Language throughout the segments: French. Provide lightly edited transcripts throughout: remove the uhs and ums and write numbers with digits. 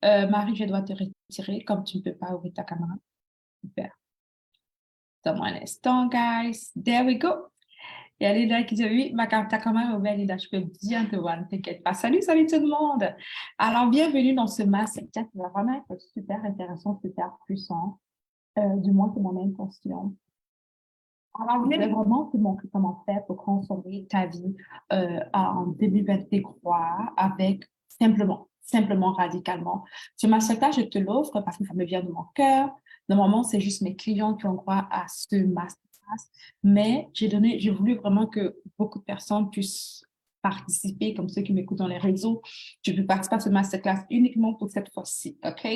Marie, je dois te retirer comme tu ne peux pas ouvrir ta caméra. Super. Donne-moi un instant, guys. There we go. Il y a Linda qui dit oui, ta caméra est ouverte, Linda, je peux bien te voir, ne t'inquiète pas. Salut, salut tout le monde. Alors, bienvenue dans ce masterclass qui va vraiment être super intéressant, super puissant. Du moins, c'est mon intention. Alors, je voulais vraiment te montrer comment faire pour transformer ta vie en 2023 avec simplement radicalement. Ce masterclass, je te l'offre parce que ça me vient de mon cœur. Normalement, c'est juste mes clients qui ont droit à ce masterclass, mais j'ai voulu vraiment que beaucoup de personnes puissent participer, comme ceux qui m'écoutent dans les réseaux. Tu peux participer à ce masterclass uniquement pour cette fois-ci, OK?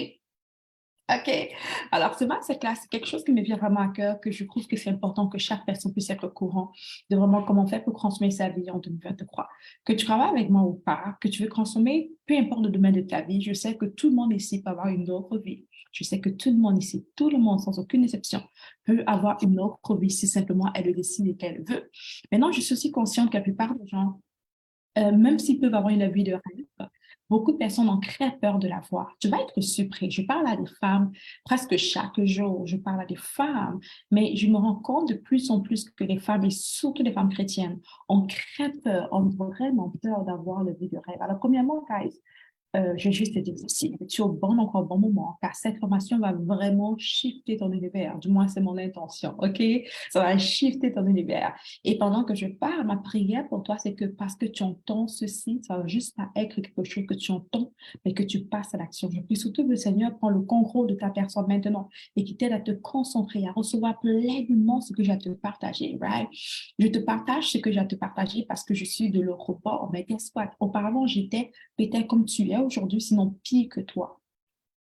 OK. Alors, ce masterclass, c'est quelque chose qui me vient vraiment à cœur, que je trouve que c'est important que chaque personne puisse être au courant de vraiment comment faire pour consommer sa vie en 2023. Que tu travailles avec moi ou pas, que tu veux consommer, peu importe le domaine de ta vie, je sais que tout le monde ici peut avoir une autre vie. Je sais que tout le monde ici, tout le monde, sans aucune exception, peut avoir une autre vie si simplement elle le décide et qu'elle veut. Maintenant, je suis aussi consciente que la plupart des gens même s'ils peuvent avoir une vie de rêve, beaucoup de personnes ont très peur de la voir. Tu vas être surpris. Je parle à des femmes presque chaque jour. Je parle à des femmes, mais je me rends compte de plus en plus que les femmes, et surtout les femmes chrétiennes, ont très peur, ont vraiment peur d'avoir la vie de rêve. Alors, premièrement, guys, je vais juste te dire ceci, tu es au bon encore au bon moment, car cette formation va vraiment shifter ton univers. Du moins, c'est mon intention, OK? Ça va shifter ton univers. Et pendant que je parle, ma prière pour toi, c'est que parce que tu entends ceci, ça va juste pas être quelque chose que tu entends, mais que tu passes à l'action. Je prie surtout que le Seigneur prend le contrôle de ta personne maintenant et qui t'aide à te concentrer, à recevoir pleinement ce que j'ai à te partager, right? Je te partage ce que j'ai à te partager parce que je suis de l'autre bord. Mais guess what? Auparavant, j'étais peut-être comme tu es aujourd'hui, sinon pire que toi.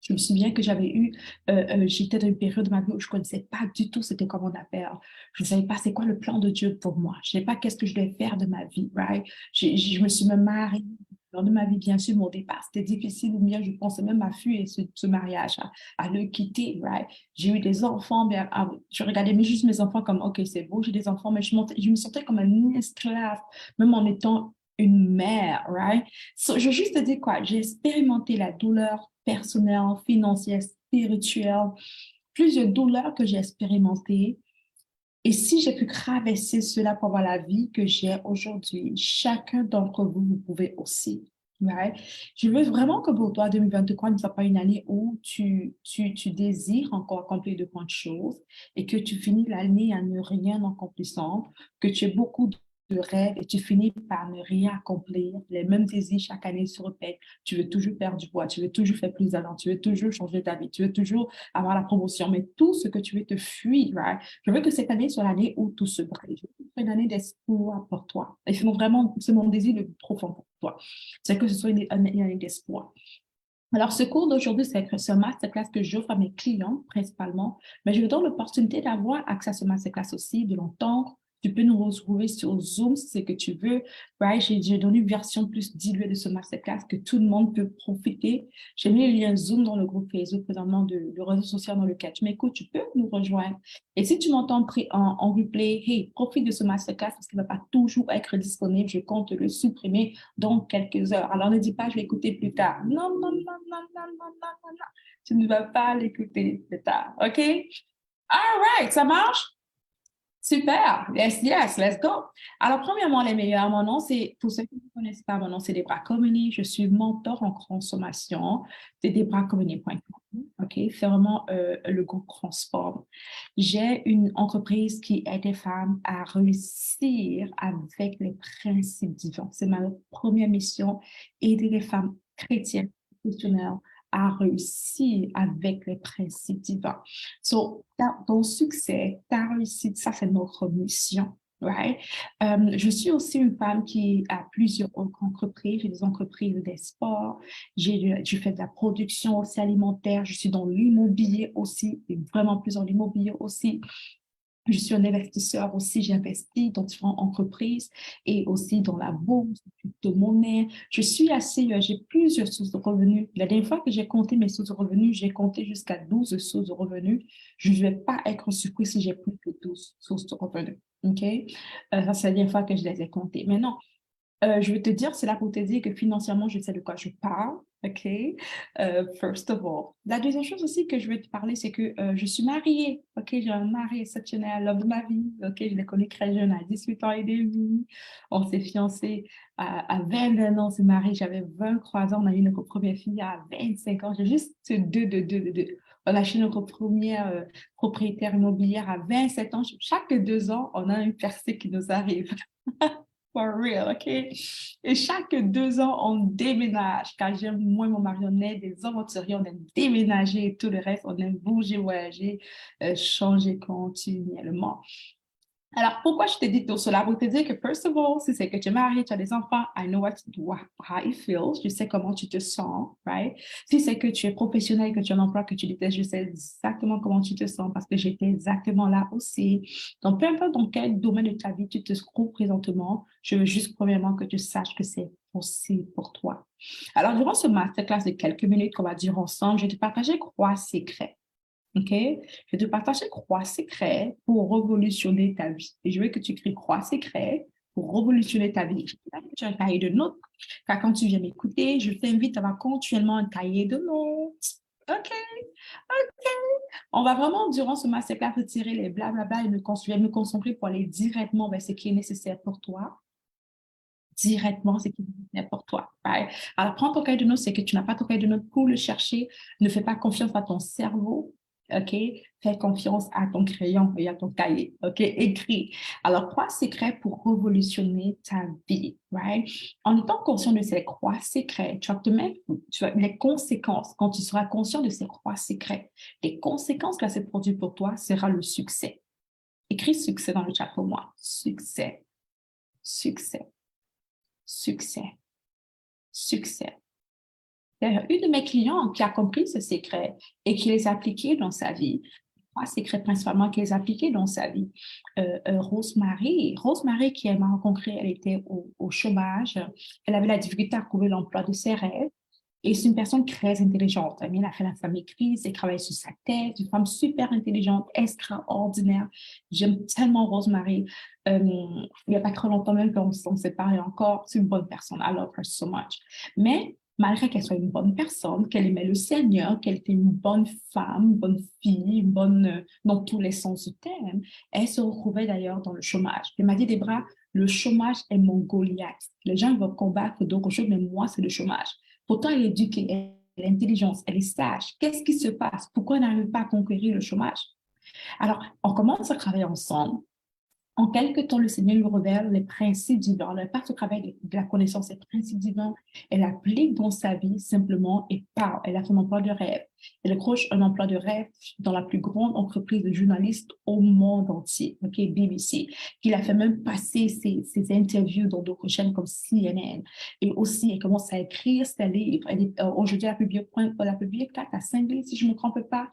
Je me souviens que j'étais dans une période de ma vie où je ne connaissais pas du tout c'était quoi mon affaire. Je ne savais pas c'est quoi le plan de Dieu pour moi. Je ne savais pas qu'est-ce que je devais faire de ma vie, right? Je me suis même mariée. Lors de ma vie, bien sûr, mon départ, c'était difficile ou bien je pensais même à fuir ce mariage, à le quitter, right? J'ai eu des enfants, bien, je regardais juste mes enfants comme, OK, c'est beau, j'ai des enfants, mais je me sentais comme un esclave, même en étant une mère, right? So, je veux juste te dire quoi, j'ai expérimenté la douleur personnelle, financière, spirituelle, plusieurs douleurs que j'ai expérimentées. Et si j'ai pu traverser cela pour avoir la vie que j'ai aujourd'hui, chacun d'entre vous, vous pouvez aussi. Right? Je veux vraiment que pour toi, 2023 ne soit pas une année où tu désires encore accomplir de grandes choses et que tu finis l'année à ne rien accomplissant, que tu aies beaucoup de rêves et tu finis par ne rien accomplir. Les mêmes désirs chaque année se répètent. Tu veux toujours perdre du poids, tu veux toujours faire plus d'argent, tu veux toujours changer ta vie, tu veux toujours avoir la promotion, mais tout ce que tu veux te fuir, right? Je veux que cette année soit l'année où tout se brise. Je veux que ce soit une année d'espoir pour toi. Et c'est mon désir le plus profond pour toi. C'est que ce soit une année d'espoir. Alors, ce cours d'aujourd'hui, c'est ce masterclass que j'offre à mes clients principalement, mais je vous donne l'opportunité d'avoir accès à ce masterclass aussi, de l'entendre. Tu peux nous retrouver sur Zoom si c'est ce que tu veux. Right? J'ai donné une version plus diluée de ce masterclass que tout le monde peut profiter. J'ai mis le lien Zoom dans le groupe Facebook présentement de réseau social dans lequel tu m'écoutes. Tu peux nous rejoindre. Et si tu m'entends en replay, hey, profite de ce masterclass parce qu'il ne va pas toujours être disponible. Je compte le supprimer dans quelques heures. Alors ne dis pas, je vais écouter plus tard. Non, non, non, non, non, non, non, non, non. Tu ne vas pas l'écouter plus tard. OK? All right, ça marche? Super. Yes, yes, let's go. Alors, premièrement, les meilleurs, mon nom, c'est, pour ceux qui ne connaissent pas, mon nom, c'est Debra Comini. Je suis mentor en consommation de debracomini.com. OK? C'est vraiment le groupe Transform. J'ai une entreprise qui aide les femmes à réussir avec les principes divins. C'est ma première mission, aider les femmes chrétiennes, professionnelles à réussir avec les principes divins. So, ton succès, ta réussite, ça, c'est notre mission. Right? Je suis aussi une femme qui a plusieurs entreprises. J'ai des entreprises des sports. Je fais de la production aussi alimentaire. Je suis dans l'immobilier aussi, et vraiment plus dans l'immobilier aussi. Je suis un investisseur aussi, j'investis dans différentes entreprises et aussi dans la bourse, de monnaie. J'ai plusieurs sources de revenus. La dernière fois que j'ai compté mes sources de revenus, j'ai compté jusqu'à 12 sources de revenus. Je ne vais pas être surpris si j'ai plus que 12 sources de revenus. OK? Ça, c'est la dernière fois que je les ai comptées. Maintenant, je veux te dire, c'est là pour te dire que financièrement, je sais de quoi je parle. OK? First of all. La deuxième chose aussi que je veux te parler, c'est que je suis mariée. OK? J'ai un mari exceptionnel, l'homme de ma vie. OK? Je l'ai connu très jeune, à 18 ans et demi. On s'est fiancés à 21 ans, on s'est mariés. J'avais 23 ans. On a eu notre première fille à 25 ans. J'ai juste deux. On a acheté notre première propriétaire immobilière à 27 ans. Chaque 2 ans, on a une percée qui nous arrive. For real, OK? Et chaque 2 ans, on déménage. Quand j'aime, moi et mon mari, on est des aventuriers, on aime déménager et tout le reste, on aime bouger, voyager, changer continuellement. Alors, pourquoi je te dis tout cela? Pour te dire que, first of all, si c'est que tu es marié, tu as des enfants, I know how it feels. Je sais comment tu te sens, right? Si c'est que tu es professionnel, que tu as un emploi, que tu détestes, je sais exactement comment tu te sens parce que j'étais exactement là aussi. Donc, peu importe dans quel domaine de ta vie tu te trouves présentement, je veux juste premièrement que tu saches que c'est possible pour toi. Alors, durant ce masterclass de quelques minutes qu'on va dire ensemble, je vais te partager 3 secrets. OK? Je vais te partager 3 secrets pour révolutionner ta vie. Et je veux que tu écris 3 secrets pour révolutionner ta vie. Je veux que tu as un cahier de notes, car quand tu viens m'écouter, je t'invite à avoir continuellement un cahier de notes. OK? OK. On va vraiment, durant ce masterclass, retirer les blablabla et me concentrer pour aller directement vers ce qui est nécessaire pour toi. Directement ce qui est nécessaire pour toi. Right? Alors, prends ton cahier de notes, c'est que tu n'as pas ton cahier de notes pour le chercher. Ne fais pas confiance à ton cerveau. OK? Fais confiance à ton crayon et à ton cahier. OK? Écris. Alors, 3 secrets pour révolutionner ta vie. Right? En étant conscient de ces 3 secrets, tu vas te mettre les conséquences. Quand tu seras conscient de ces 3 secrets, les conséquences que ça produit pour toi sera le succès. Écris succès dans le chat pour moi. Succès. Succès. Succès. Succès. Il y a une de mes clients qui a compris ce secret et qui les a appliqués dans sa vie. 3 secrets principalement qu'elle a appliqués dans sa vie. Rosemary. Rosemary, qui m'a rencontrée, elle était au chômage. Elle avait la difficulté à trouver l'emploi de ses rêves. Et c'est une personne très intelligente. Elle a fait la famille crise, elle travaille sur sa tête, une femme super intelligente, extraordinaire. J'aime tellement Rosemary. Il n'y a pas très longtemps même qu'on s'est parlé encore. C'est une bonne personne. I love her so much. Mais malgré qu'elle soit une bonne personne, qu'elle aimait le Seigneur, qu'elle était une bonne femme, une bonne fille, une bonne dans tous les sens du terme, elle se retrouvait d'ailleurs dans le chômage. Elle m'a dit, Debra, le chômage est mon Goliath. Les gens vont combattre d'autres choses, mais moi, c'est le chômage. Pourtant, elle est éduquée, elle est intelligente, elle est sage. Qu'est-ce qui se passe? Pourquoi elle n'arrive pas à conquérir le chômage? Alors, on commence à travailler ensemble. En quelque temps, le Seigneur lui révèle les principes divins. Elle passe au travail de la connaissance des principes divins. Elle applique dans sa vie simplement et part. Elle a son emploi de rêve. Elle accroche un emploi de rêve dans la plus grande entreprise de journalistes au monde entier, OK, BBC, qui l'a fait même passer ses interviews dans d'autres chaînes comme CNN. Et aussi, elle commence à écrire ses livres. Aujourd'hui, elle a publié 4 à 5 livres, si je ne me trompe pas.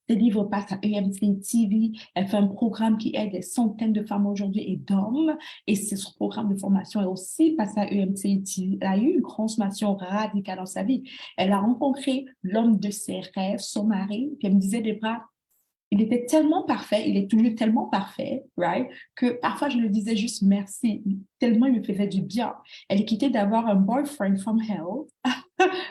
Ses livres passent à EMC TV. Elle fait un programme qui aide des centaines de femmes aujourd'hui et d'hommes. Et ce programme de formation est aussi passé à EMC TV. Elle a eu une transformation radicale dans sa vie. Elle a rencontré l'homme de ses rêves, son mari. Puis elle me disait, Debra, il était tellement parfait, il est toujours tellement parfait, right, que parfois je lui disais juste merci, tellement il me faisait du bien. Elle est quittée d'avoir un boyfriend from hell,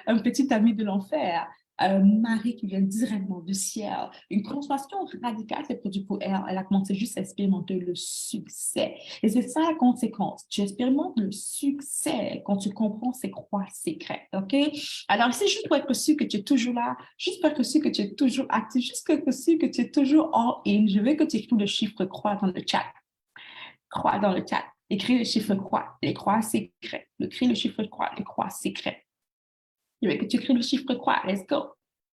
un petit ami de l'enfer, un mari qui vient directement du ciel. Une transformation radicale s'est produite pour elle. Elle a commencé juste à expérimenter le succès. Et c'est ça la conséquence. Tu expérimentes le succès quand tu comprends ces 3 secrets. OK? Alors, c'est juste pour être sûr que tu es toujours là, juste pour être sûr que tu es toujours actif, juste pour être sûr que tu es toujours all in. Je veux que tu écris le chiffre croix dans le chat. Croix dans le chat. Écris le chiffre croix, les 3 secrets. Écris le chiffre croix, les 3 secrets. Je veux que tu écris le chiffre croix. Let's go.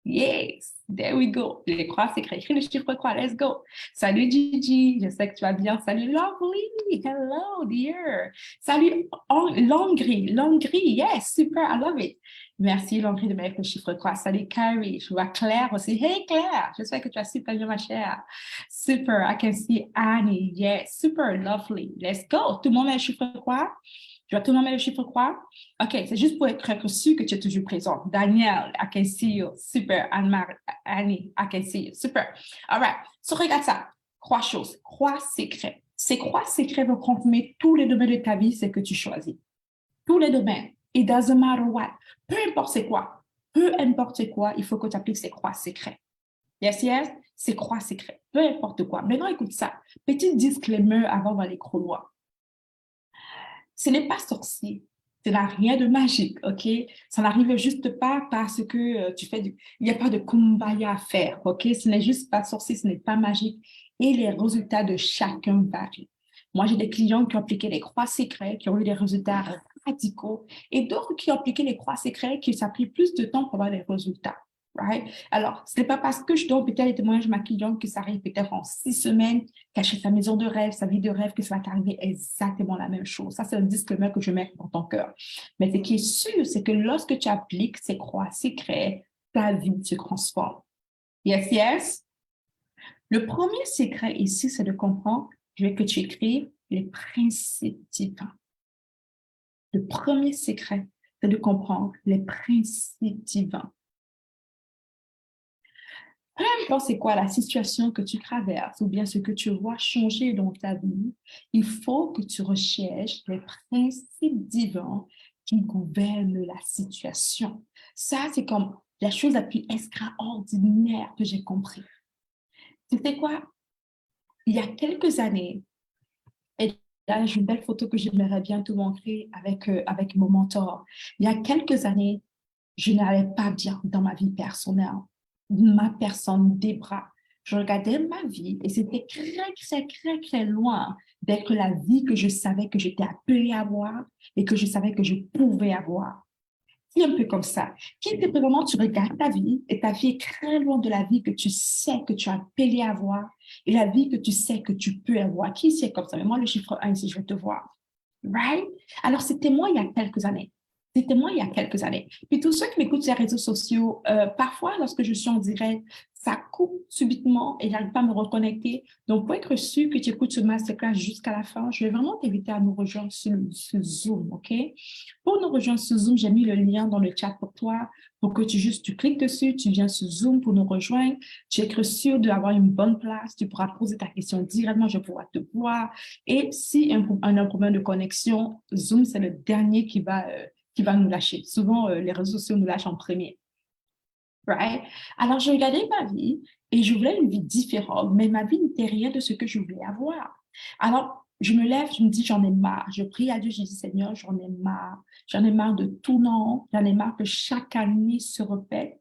Yes, there we go. Les 3 secrets. Écris le chiffre croix. Let's go. Salut Gigi, je sais que tu vas bien. Salut Lovely. Hello dear. Salut Langry. Langry, yes, super, I love it. Merci Langry de mettre le chiffre croix. Salut Carrie. Je vois Claire aussi. Hey Claire, j'espère que tu as super bien ma chère. Super, I can see Annie. Yes, super lovely. Let's go. Tout le monde met le chiffre croix. Tu vas tout le monde mettre le chiffre croix? OK, c'est juste pour être sûr que tu es toujours présent. Daniel, I can see you. Super. Anne-Marie, Annie, I can see you. Super. All right. So, regarde ça. 3 choses. 3 secrets. Ces 3 secrets vont confirmer tous les domaines de ta vie, c'est que tu choisis. Tous les domaines. It doesn't matter what. Peu importe c'est quoi. peu importe quoi, il faut que tu appliques ces croix secrets. Yes, yes, c'est croix secrets. Peu importe quoi. Maintenant, écoute ça. Petit disclaimer avant d'aller trop loin. Ce n'est pas sorcier. Ça n'a rien de magique, OK? Ça n'arrive juste pas parce que tu fais du... Il n'y a pas de kumbaya à faire, OK? Ce n'est juste pas sorcier, ce n'est pas magique. Et les résultats de chacun varient. Moi, j'ai des clients qui ont appliqué les croix secrets, qui ont eu des résultats radicaux, et d'autres qui ont appliqué les croix secrets, qui ça a pris plus de temps pour avoir les résultats. Right? Alors, ce n'est pas parce que je donne peut-être les témoignages de ma cliente que ça arrive peut-être en 6 semaines, cacher sa maison de rêve, sa vie de rêve, que ça va t'arriver exactement la même chose. Ça, c'est un disclaimer que je mets dans ton cœur. Mais ce qui est sûr, c'est que lorsque tu appliques ces croix secrets, ta vie se transforme. Yes, yes. Le premier secret ici, c'est de comprendre, je veux que tu écrives les principes divins. Le premier secret, c'est de comprendre les principes divins. Peu importe c'est quoi la situation que tu traverses ou bien ce que tu vois changer dans ta vie, il faut que tu recherches les principes divins qui gouvernent la situation. Ça, c'est comme la chose la plus extraordinaire que j'ai compris. C'était quoi? Il y a quelques années, et là, j'ai une belle photo que j'aimerais bien te montrer avec mon mentor. Il y a quelques années, je n'allais pas bien dans ma vie personnelle. Ma personne, des bras. Je regardais ma vie et c'était très loin d'être la vie que je savais que j'étais appelée à avoir et que je savais que je pouvais avoir. C'est un peu comme ça. Qui était vraiment, tu regardes ta vie et ta vie est très loin de la vie que tu sais que tu as appelé à avoir et la vie que tu sais que tu peux avoir. Qui c'est comme ça? Mais moi, le chiffre 1 ici, je vais te voir. Right? Alors, c'était moi il y a quelques années. C'était moi il y a quelques années. Puis tous ceux qui m'écoutent sur les réseaux sociaux, parfois, lorsque je suis en direct, ça coupe subitement et j'arrive pas à me reconnecter. Donc, pour être sûr que tu écoutes ce masterclass jusqu'à la fin, je vais vraiment t'inviter à nous rejoindre sur Zoom, OK? Pour nous rejoindre sur Zoom, j'ai mis le lien dans le chat pour toi, pour que tu cliques dessus, tu viens sur Zoom pour nous rejoindre. Tu es sûr d'avoir une bonne place, tu pourras poser ta question directement, je pourrai te voir. Et si on a un problème de connexion, Zoom, c'est le dernier qui va nous lâcher. Souvent, les réseaux sociaux nous lâchent en premier. Right? Alors, je regardais ma vie et je voulais une vie différente, mais ma vie n'était rien de ce que je voulais avoir. Alors, je me lève, je me dis, j'en ai marre. Je prie à Dieu, je dis, Seigneur, j'en ai marre. J'en ai marre de tout non. J'en ai marre que chaque année se répète.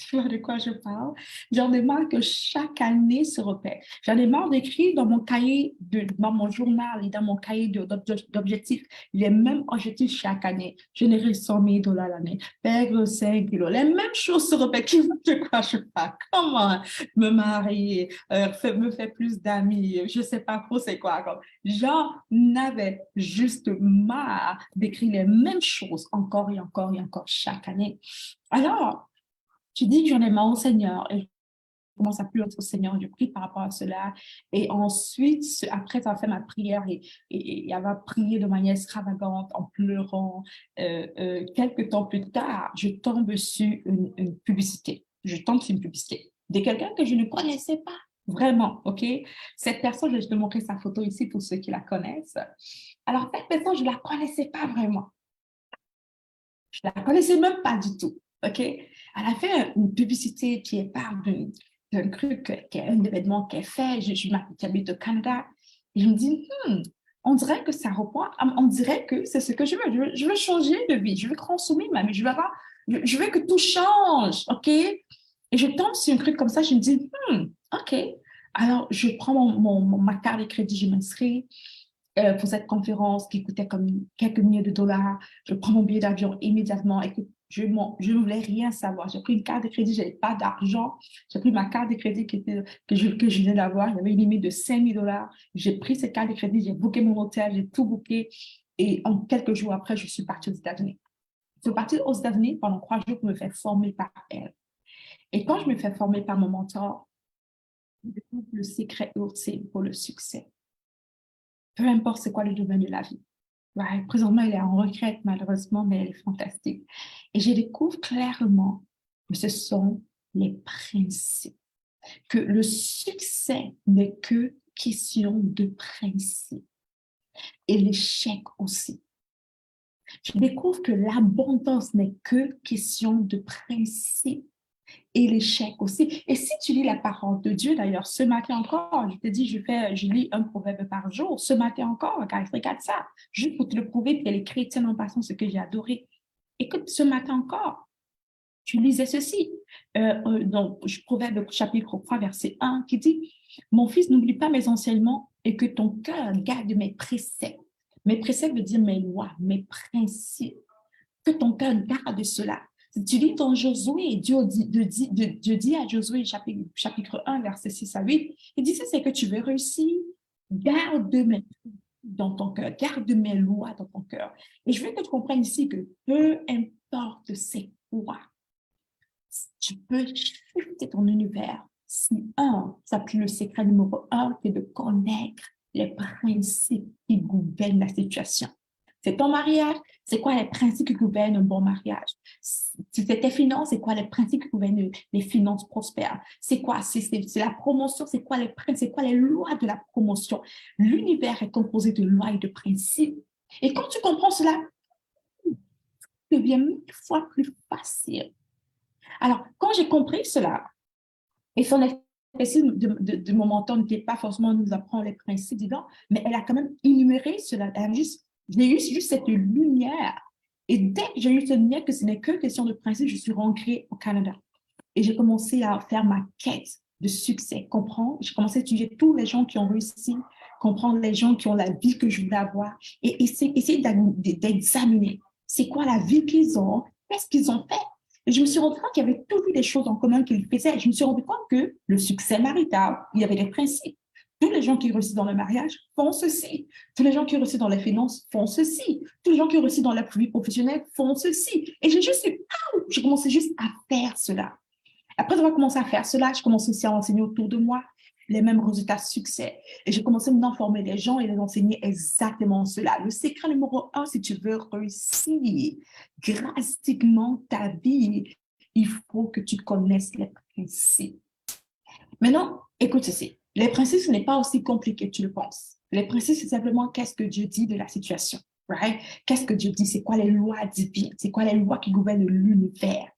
Tu vois de quoi je parle? J'en ai marre que chaque année se répète. J'en ai marre d'écrire dans mon cahier, dans mon journal et dans mon cahier d'objectifs, les mêmes objectifs chaque année. Générer 100 000 dollars l'année, perdre 5 kilos. Les mêmes choses se répètent. Tu vois de quoi je parle? Comment me marier, me faire plus d'amis, je sais pas trop c'est quoi. Comme. J'en avais juste marre d'écrire les mêmes choses encore et encore et encore chaque année. Alors, tu dis que j'en ai marre au Seigneur et je commence à plus au Seigneur, je prie par rapport à cela. Et ensuite, après avoir fait ma prière et avoir prié de manière extravagante en pleurant, quelques temps plus tard, je tombe sur une publicité. Je tombe sur une publicité de quelqu'un que je ne connaissais pas vraiment, OK? Cette personne, je vais te montrer sa photo ici pour ceux qui la connaissent. Alors, cette personne, je ne la connaissais pas vraiment. Je ne la connaissais même pas du tout. OK? Elle a fait une publicité qui parle d'un truc, un événement qu'elle fait. J'habite au Canada. Et je me dis, on dirait que ça reprend, on dirait que c'est ce que je veux. Je veux changer de vie. Je veux consommer ma vie. Je veux que tout change. OK? Et je tombe sur un truc comme ça. Je me dis, OK. Alors, je prends ma carte de crédit, je m'inscris pour cette conférence qui coûtait comme quelques milliers de dollars. Je prends mon billet d'avion immédiatement. Écoute, je ne voulais rien savoir. J'ai pris une carte de crédit, je n'avais pas d'argent. J'ai pris ma carte de crédit que je venais d'avoir. J'avais une limite de 5 000 dollars. J'ai pris cette carte de crédit, j'ai booké mon hôtel, j'ai tout booké. Et en quelques jours après, je suis partie aux États-Unis. Je suis partie aux États-Unis pendant 3 jours pour me faire former par elle. Et quand je me fais former par mon mentor, je découvre le secret ultime pour le succès. Peu importe c'est quoi le domaine de la vie. Ouais, présentement, elle est en retraite, malheureusement, mais elle est fantastique. Et je découvre clairement que ce sont les principes, que le succès n'est que question de principe et l'échec aussi. Je découvre que l'abondance n'est que question de principe et l'échec aussi. Et si tu lis la parole de Dieu, d'ailleurs, ce matin encore, je te dis, je lis un proverbe par jour. Ce matin encore, regarde ça, juste pour te le prouver que les chrétiens en passant ce que j'ai adoré. Écoute, ce matin encore, tu lisais ceci. Donc, Proverbe chapitre 3, verset 1, qui dit, mon fils, n'oublie pas mes enseignements et que ton cœur garde mes préceptes. Mes préceptes veut dire mes lois, mes principes. Que ton cœur garde cela. Si tu lis dans Josué, Dieu dit à Josué, chapitre 1, verset 6 à 8, il dit, c'est que tu veux réussir, garde mes dans ton cœur, garde mes lois dans ton cœur. Et je veux que tu comprennes ici que peu importe c'est quoi, tu peux shifter ton univers. Si ça le secret numéro un, c'est de connaître les principes qui gouvernent la situation. C'est ton mariage, c'est quoi les principes qui gouvernent un bon mariage? Si c'est tes finances, c'est quoi les principes qui gouvernent les finances prospères? C'est quoi? C'est la promotion, c'est quoi les lois de la promotion? L'univers est composé de lois et de principes. Et quand tu comprends cela, ça devient 1000 fois plus facile. Alors, quand j'ai compris cela, et son exercice de mon mentor n'était pas forcément nous apprendre les principes dedans, mais elle a quand même énuméré cela. J'ai eu juste cette lumière. Et dès que j'ai eu cette lumière, que ce n'est que question de principe, je suis rentrée au Canada. Et j'ai commencé à faire ma quête de succès, comprendre. J'ai commencé à étudier tous les gens qui ont réussi, comprendre les gens qui ont la vie que je voulais avoir et essayer d'examiner c'est quoi la vie qu'ils ont, qu'est-ce qu'ils ont fait. Et je me suis rendu compte qu'il y avait toujours des choses en commun qu'ils faisaient. Je me suis rendu compte que le succès marital, il y avait des principes. Tous les gens qui réussissent dans le mariage font ceci. Tous les gens qui réussissent dans les finances font ceci. Tous les gens qui réussissent dans la vie professionnelle font ceci. Et j'ai commencé juste à faire cela. Après avoir commencé à faire cela, je commençais aussi à enseigner autour de moi les mêmes résultats de succès. Et j'ai commencé à former les gens et les enseigner exactement cela. Le secret numéro un, si tu veux réussir drastiquement ta vie, il faut que tu connaisses les principes. Maintenant, écoute ceci. Les principes, ce n'est pas aussi compliqué que tu le penses. Les principes, c'est simplement qu'est-ce que Dieu dit de la situation. Right? Qu'est-ce que Dieu dit? C'est quoi les lois divines? C'est quoi les lois qui gouvernent l'univers?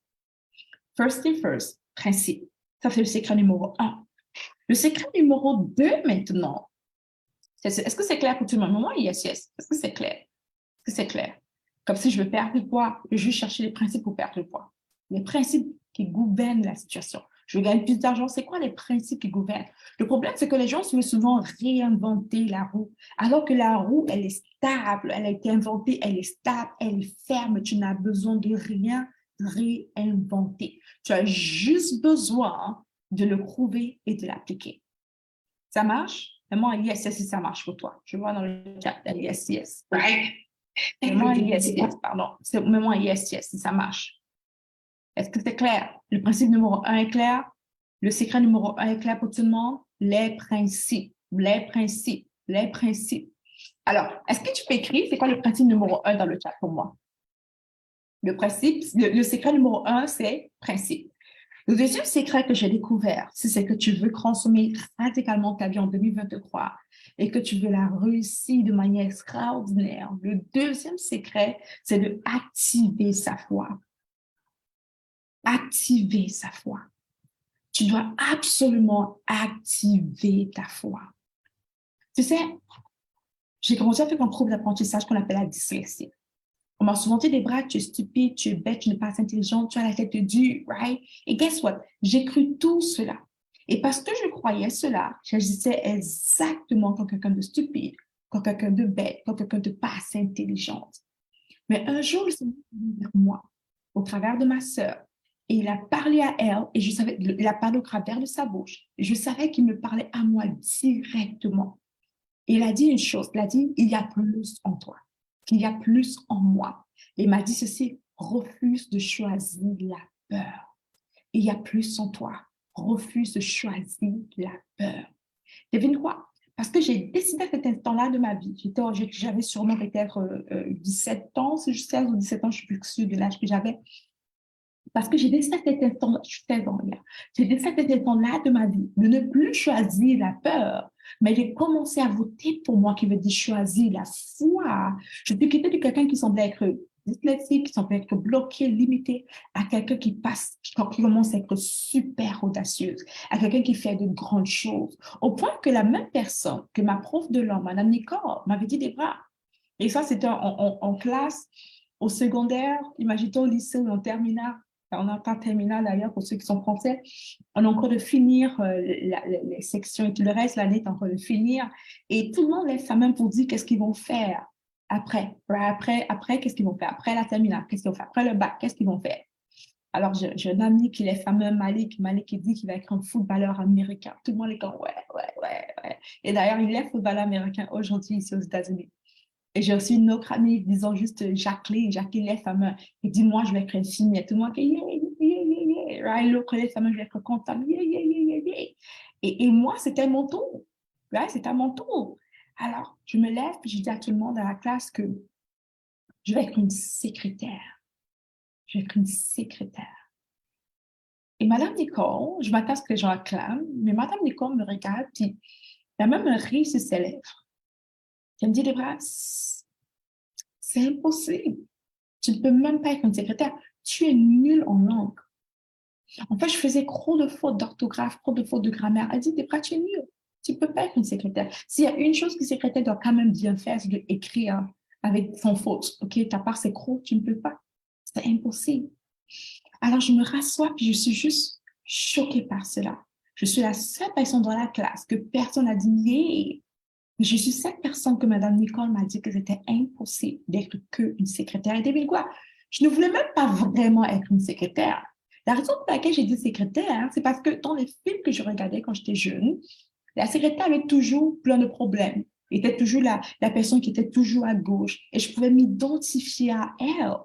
First thing first, principe. Ça, c'est le secret numéro un. Le secret numéro 2 maintenant, est-ce que c'est clair pour tout le monde? Moi, yes. Est-ce que c'est clair? Est-ce que c'est clair? Comme si je veux perdre du poids, je vais chercher les principes pour perdre du poids. Les principes qui gouvernent la situation. Je veux gagner plus d'argent, c'est quoi les principes qui gouvernent? Le problème, c'est que les gens veulent souvent réinventer la roue, alors que la roue, elle est stable, elle a été inventée, elle est stable, elle est ferme, tu n'as besoin de rien réinventer. Tu as juste besoin de le prouver et de l'appliquer. Ça marche? Mets-moi un yes si ça marche pour toi. Je vois dans le chat, yes. Right? Mets-moi un yes, pardon. Mets-moi un yes si ça marche. Est-ce que c'est clair? Le principe numéro 1 est clair? Le secret numéro 1 est clair pour tout le monde? Les principes. Alors, est-ce que tu peux écrire c'est quoi le principe numéro 1 dans le chat pour moi? Le secret numéro 1, c'est principe. Le deuxième secret que j'ai découvert, c'est que tu veux consommer radicalement ta vie en 2023 et que tu veux la réussir de manière extraordinaire. Le deuxième secret, c'est de activer sa foi. Activer sa foi. Tu dois absolument activer ta foi. Tu sais, j'ai commencé à faire un trouble d'apprentissage qu'on appelle la dyslexie. On m'a souvent dit des bras, tu es stupide, tu es bête, tu n'es pas intelligente, tu as la tête dure, right? Et guess what? J'ai cru tout cela. Et parce que je croyais cela, j'agissais exactement comme quelqu'un de stupide, comme quelqu'un de bête, comme quelqu'un de pas assez intelligente. Mais un jour, il s'est mis vers moi, au travers de ma sœur, et il a parlé à elle, et je savais, il a parlé au travers de sa bouche. Et je savais qu'il me parlait à moi directement. Et il a dit une chose, il a dit, il y a plus en toi. Il y a plus en moi. Et il m'a dit ceci, refuse de choisir la peur. Il y a plus en toi. Refuse de choisir la peur. Devine quoi? Parce que j'ai décidé à cet instant-là de ma vie. J'avais sûrement peut-être 17 ans, 16 ou 17 ans, je ne suis plus sûre de l'âge que j'avais. Parce que j'ai décidé à cet instant-là, je suis 16 ans, j'ai décidé à cet instant-là de ma vie de ne plus choisir la peur, Mais de commencer à voter pour moi, qui veut dire choisir la foi. Je suis quittée de quelqu'un qui semblait être dyslexique, qui semblait être bloqué, limité, à quelqu'un qui passe, qui commence à être super audacieuse, à quelqu'un qui fait de grandes choses. Au point que la même personne que ma prof de langue, Madame Nicole, m'avait dit des bras. Et ça, c'était en classe, au secondaire, imagine-toi au lycée ou en terminale. On n'a pas terminale d'ailleurs pour ceux qui sont français. On est encore de finir les sections et tout le reste, l'année est encore de finir. Et tout le monde lève sa main pour dire qu'est-ce qu'ils vont faire après. Après, qu'est-ce qu'ils vont faire? Après la terminale, qu'est-ce qu'ils vont faire? Après le bac, qu'est-ce qu'ils vont faire? Alors, j'ai un ami qui lève sa main, Malik qui dit qu'il va être un footballeur américain. Tout le monde est comme, ouais, ouais, ouais, ouais. Et d'ailleurs, il est footballeur américain aujourd'hui ici aux États-Unis. Et j'ai aussi une autre amie, disons juste Jacqueline. Jacqueline lève sa main et dit, moi, je vais être infirmière. Tout le monde qui yeah, yeah, yeah, yeah. Right? L'autre lève sa main, je vais être comptable. Yeah, yeah, yeah, yeah, yeah. Et moi, c'était mon tour. Right? C'était à mon tour. Alors, je me lève et je dis à tout le monde dans la classe que je vais être une secrétaire. Je vais être une secrétaire. Et Madame Nicole, je m'attends à ce que les gens acclament, mais Madame Nicole me regarde, puis il y a même un rire sur ses lèvres. Elle me dit, Débra, c'est impossible. Tu ne peux même pas être une secrétaire. Tu es nulle en langue. En fait, je faisais trop de fautes d'orthographe, trop de fautes de grammaire. Elle dit, Débra, tu es nulle. Tu ne peux pas être une secrétaire. S'il y a une chose que secrétaire doit quand même bien faire, c'est d'écrire avec son faute. OK, ta part, c'est gros, tu ne peux pas. C'est impossible. Alors, je me rassois, puis je suis juste choquée par cela. Je suis la seule personne dans la classe que personne n'a dit, yeah. Je suis cette personne que Mme Nicole m'a dit que c'était impossible d'être qu'une secrétaire. Et devine quoi? Je ne voulais même pas vraiment être une secrétaire. La raison pour laquelle j'ai dit secrétaire, c'est parce que dans les films que je regardais quand j'étais jeune, la secrétaire avait toujours plein de problèmes. Était toujours la personne qui était toujours à gauche. Et je pouvais m'identifier à elle.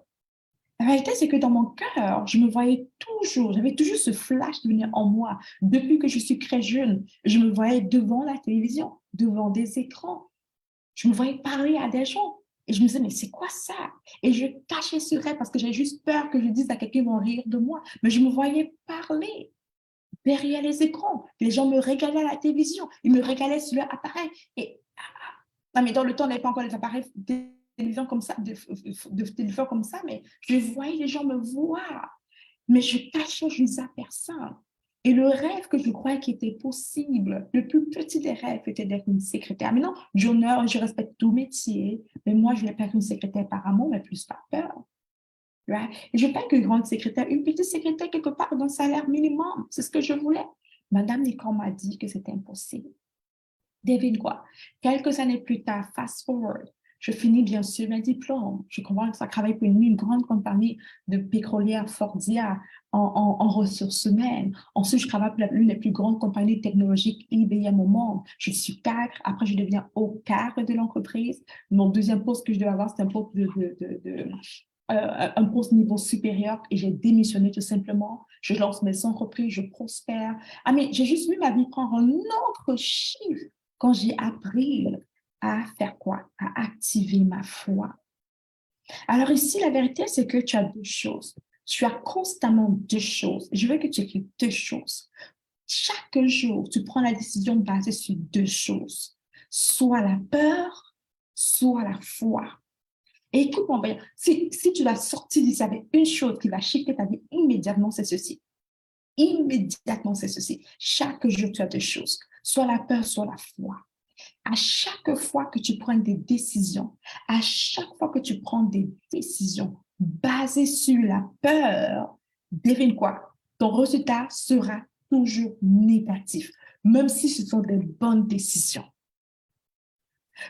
La réalité, c'est que dans mon cœur, je me voyais toujours, j'avais toujours ce flash de venir en moi. Depuis que je suis très jeune, je me voyais devant la télévision, devant des écrans. Je me voyais parler à des gens. Et je me disais, mais c'est quoi ça? Et je cachais ce rêve parce que j'avais juste peur que je dise à quelqu'un, ils vont rire de moi. Mais je me voyais parler derrière les écrans. Les gens me régalaient à la télévision. Ils me régalaient sur leur appareil. Et non, mais dans le temps, on n'avait pas encore les appareils télévision comme ça, de téléphone comme ça, mais je voyais les gens me voir. Mais je cachais, je ne disais à personne. Et le rêve que je croyais qui était possible, le plus petit des rêves était d'être une secrétaire. Maintenant, j'honore, je respecte tout métier, mais moi, je ne voulais pas être une secrétaire par amour, mais plus par peur. Right? Et je ne veux pas être une grande secrétaire, une petite secrétaire quelque part d'un salaire minimum. C'est ce que je voulais. Madame Nicole m'a dit que c'était impossible. Devine quoi? Quelques années plus tard, fast forward, je finis bien sûr mes diplômes. Je commence à travailler pour une grande compagnie de pétrolière Fordia en ressources humaines. Ensuite, je travaille pour l'une des plus grandes compagnies technologiques IBM au monde. Je suis cadre. Après, je deviens au cadre de l'entreprise. Mon deuxième poste que je devais avoir, c'était un poste un poste niveau supérieur et j'ai démissionné tout simplement. Je lance mes entreprises, je prospère. Ah, mais j'ai juste vu ma vie prendre un autre chiffre quand j'ai appris à faire quoi? À activer ma foi. Alors ici, la vérité, c'est que tu as deux choses. Tu as constamment deux choses. Je veux que tu écrives deux choses. Chaque jour, tu prends la décision basée sur deux choses. Soit la peur, soit la foi. Et écoute-moi bien, si tu vas sortir d'ici avec une chose qui va shifter ta vie immédiatement, c'est ceci. Immédiatement, c'est ceci. Chaque jour, tu as deux choses. Soit la peur, soit la foi. À chaque fois que tu prends des décisions, à chaque fois que tu prends des décisions basées sur la peur, devine quoi? Ton résultat sera toujours négatif, même si ce sont des bonnes décisions,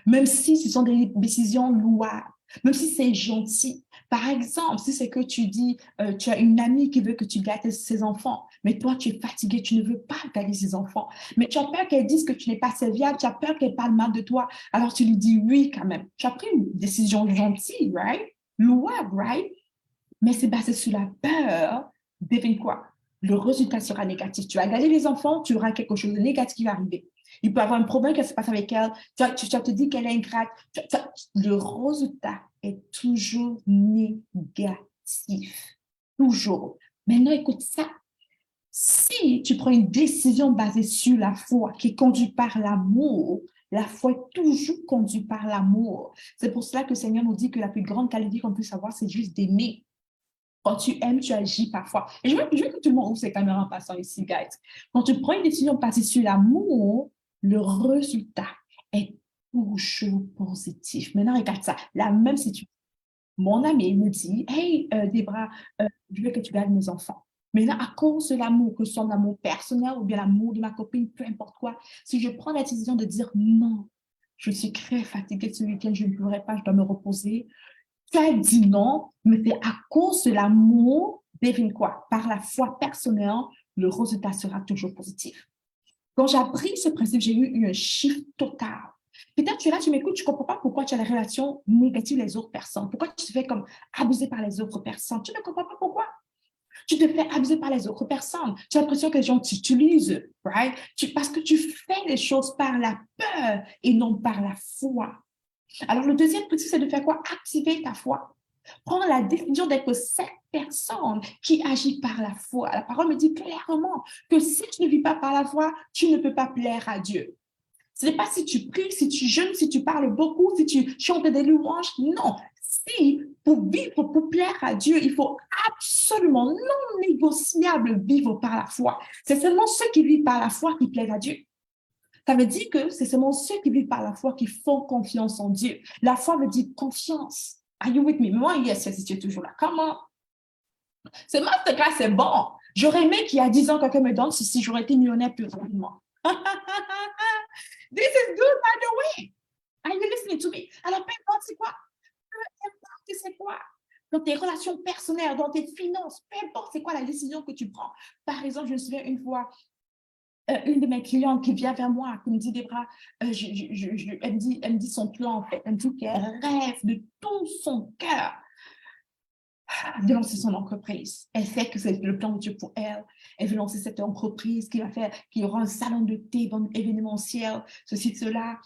même si ce sont des décisions louables, même si c'est gentil. Par exemple, si c'est que tu dis, tu as une amie qui veut que tu gâtes ses enfants, mais toi, tu es fatigué, tu ne veux pas gâter ses enfants, mais tu as peur qu'elle dise que tu n'es pas serviable, tu as peur qu'elle parle mal de toi, alors tu lui dis oui quand même. Tu as pris une décision gentille, right? Louable, right? Mais c'est basé sur la peur. Devine quoi? Le résultat sera négatif. Tu vas gâter les enfants, tu auras quelque chose de négatif qui va arriver. Il peut y avoir un problème qui se passe avec elle. Tu te dis qu'elle est ingrate. Le résultat est toujours négatif. Toujours. Maintenant, écoute ça. Si tu prends une décision basée sur la foi qui est conduite par l'amour, la foi est toujours conduite par l'amour. C'est pour cela que le Seigneur nous dit que la plus grande qualité qu'on puisse avoir, c'est juste d'aimer. Quand tu aimes, tu agis parfois. Et je veux que tout le monde ouvre ses caméras en passant ici, guys. Quand tu prends une décision basée sur l'amour, le résultat est toujours positif. Maintenant, regarde ça. La même situation. Mon ami me dit, hey, Debra, je veux que tu gardes mes enfants. Maintenant, à cause de l'amour, que ce soit l'amour personnel ou bien l'amour de ma copine, peu importe quoi, si je prends la décision de dire non, je suis très fatiguée ce week-end, je ne pourrai pas, je dois me reposer. Tu as dit non, mais c'est à cause de l'amour, devine quoi, par la foi personnelle, le résultat sera toujours positif. Quand j'ai appris ce principe, j'ai eu un shift total. Peut-être tu es là, tu m'écoutes, tu ne comprends pas pourquoi tu as des relations négatives les autres personnes. Pourquoi tu te fais comme abuser par les autres personnes. Tu ne comprends pas pourquoi. Tu te fais abuser par les autres personnes. Tu as l'impression que les gens t'utilisent, right? Parce que tu fais les choses par la peur et non par la foi. Alors, le deuxième principe, c'est de faire quoi? Activer ta foi. Prendre la décision d'être cette personne qui agit par la foi. La parole me dit clairement que si tu ne vis pas par la foi, tu ne peux pas plaire à Dieu. Ce n'est pas si tu pries, si tu jeûnes, si tu parles beaucoup, si tu chantes des louanges. Non. Si pour vivre, pour plaire à Dieu, il faut absolument non négociable vivre par la foi. C'est seulement ceux qui vivent par la foi qui plaisent à Dieu. Ça veut dire que c'est seulement ceux qui vivent par la foi qui font confiance en Dieu. La foi veut dire confiance. Are you with me? Moi, yes, si tu es toujours là. Comment? Ce masterclass, c'est bon. J'aurais aimé qu'il y a 10 ans, quelqu'un me donne ceci, j'aurais été millionnaire plus rapidement. This is good, by the way. Are you listening to me? Alors, peu importe c'est quoi. Peu importe c'est quoi. Dans tes relations personnelles, dans tes finances, peu importe c'est quoi la décision que tu prends. Par exemple, je me souviens une fois, une de mes clientes qui vient vers moi, qui me dit, Debra, elle me dit son plan, en fait. Elle me dit qu'elle rêve de tout son cœur de lancer son entreprise. Elle sait que c'est le plan de Dieu pour elle. Elle veut lancer cette entreprise qui va faire, qui aura un salon de thé événementiel, ceci, cela.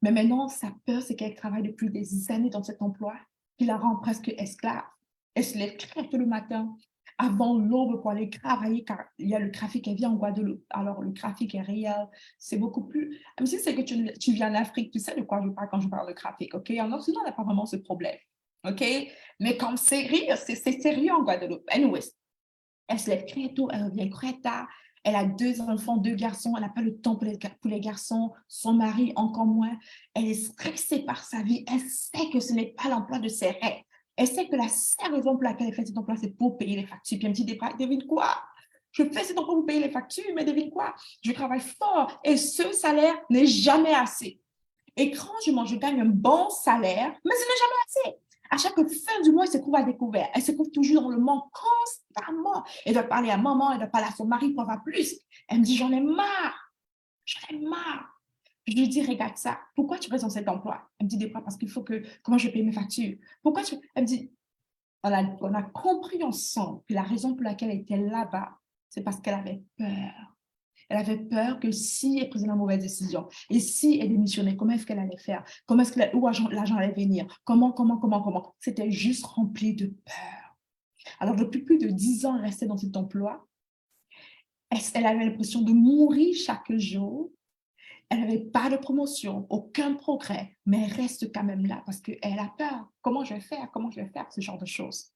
Mais maintenant, sa peur, c'est qu'elle travaille depuis des années dans cet emploi, qui la rend presque esclave. Elle se lève très tôt le matin, avant l'aube pour aller travailler, car il y a le trafic, elle vient en Guadeloupe. Alors, le trafic est réel, c'est beaucoup plus... Même si c'est que tu viens d'Afrique, tu sais de quoi je parle quand je parle de trafic, OK? En Occident, on n'a pas vraiment ce problème, OK? Mais comme c'est rire, c'est sérieux en Guadeloupe. Anyways, elle se lève très tôt, elle revient très tard. Elle a 2 enfants, 2 garçons. Elle n'a pas le temps pour les garçons. Son mari, encore moins. Elle est stressée par sa vie. Elle sait que ce n'est pas l'emploi de ses rêves. Elle sait que la seule raison pour laquelle elle fait cet emploi, c'est pour payer les factures. Puis un petit départ, devine quoi? Je fais cet emploi pour payer les factures, mais devine quoi? Je travaille fort et ce salaire n'est jamais assez. Étrangement, je gagne un bon salaire, mais ce n'est jamais assez. À chaque fin du mois, elle se trouve à découvert. Elle se trouve toujours dans le manque constamment. Elle doit parler à maman, elle doit parler à son mari pour avoir plus. Elle me dit, j'en ai marre. J'en ai marre. Je lui dis, regarde ça. Pourquoi tu restes dans cet emploi? Elle me dit, des fois, parce qu'il faut que, comment je paye mes factures? Pourquoi tu... Elle me dit, on a compris ensemble que la raison pour laquelle elle était là-bas, c'est parce qu'elle avait peur. Elle avait peur que si elle prenait la mauvaise décision et si elle démissionnait, comment est-ce qu'elle allait faire? Comment est-ce que où l'argent allait venir? Comment? C'était juste rempli de peur. Alors, depuis plus de 10 ans, elle restait dans cet emploi. Elle avait l'impression de mourir chaque jour. Elle n'avait pas de promotion, aucun progrès, mais elle reste quand même là parce qu'elle a peur. Comment je vais faire? Comment je vais faire ce genre de choses?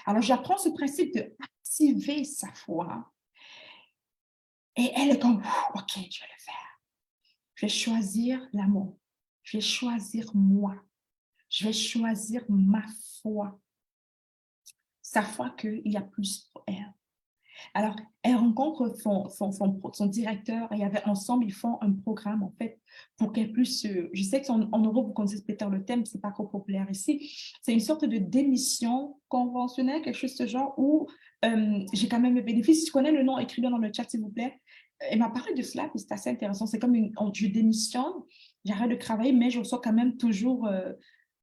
Alors, j'apprends ce principe d'activer sa foi. Et elle est comme, OK, je vais le faire. Je vais choisir l'amour. Je vais choisir moi. Je vais choisir ma foi. Sa foi qu'il y a plus pour elle. Alors, elle rencontre son directeur et ensemble, ils font un programme, en fait, pour qu'elle puisse... je sais qu'en Europe, vous connaissez peut-être le thème, c'est pas trop populaire ici. C'est une sorte de démission conventionnelle, quelque chose de ce genre, où j'ai quand même le bénéfice. Si tu connais le nom, écris-le dans le chat, s'il vous plaît. Elle m'a parlé de cela, puis c'est assez intéressant. C'est comme je démissionne, j'arrête de travailler, mais je reçois quand même toujours...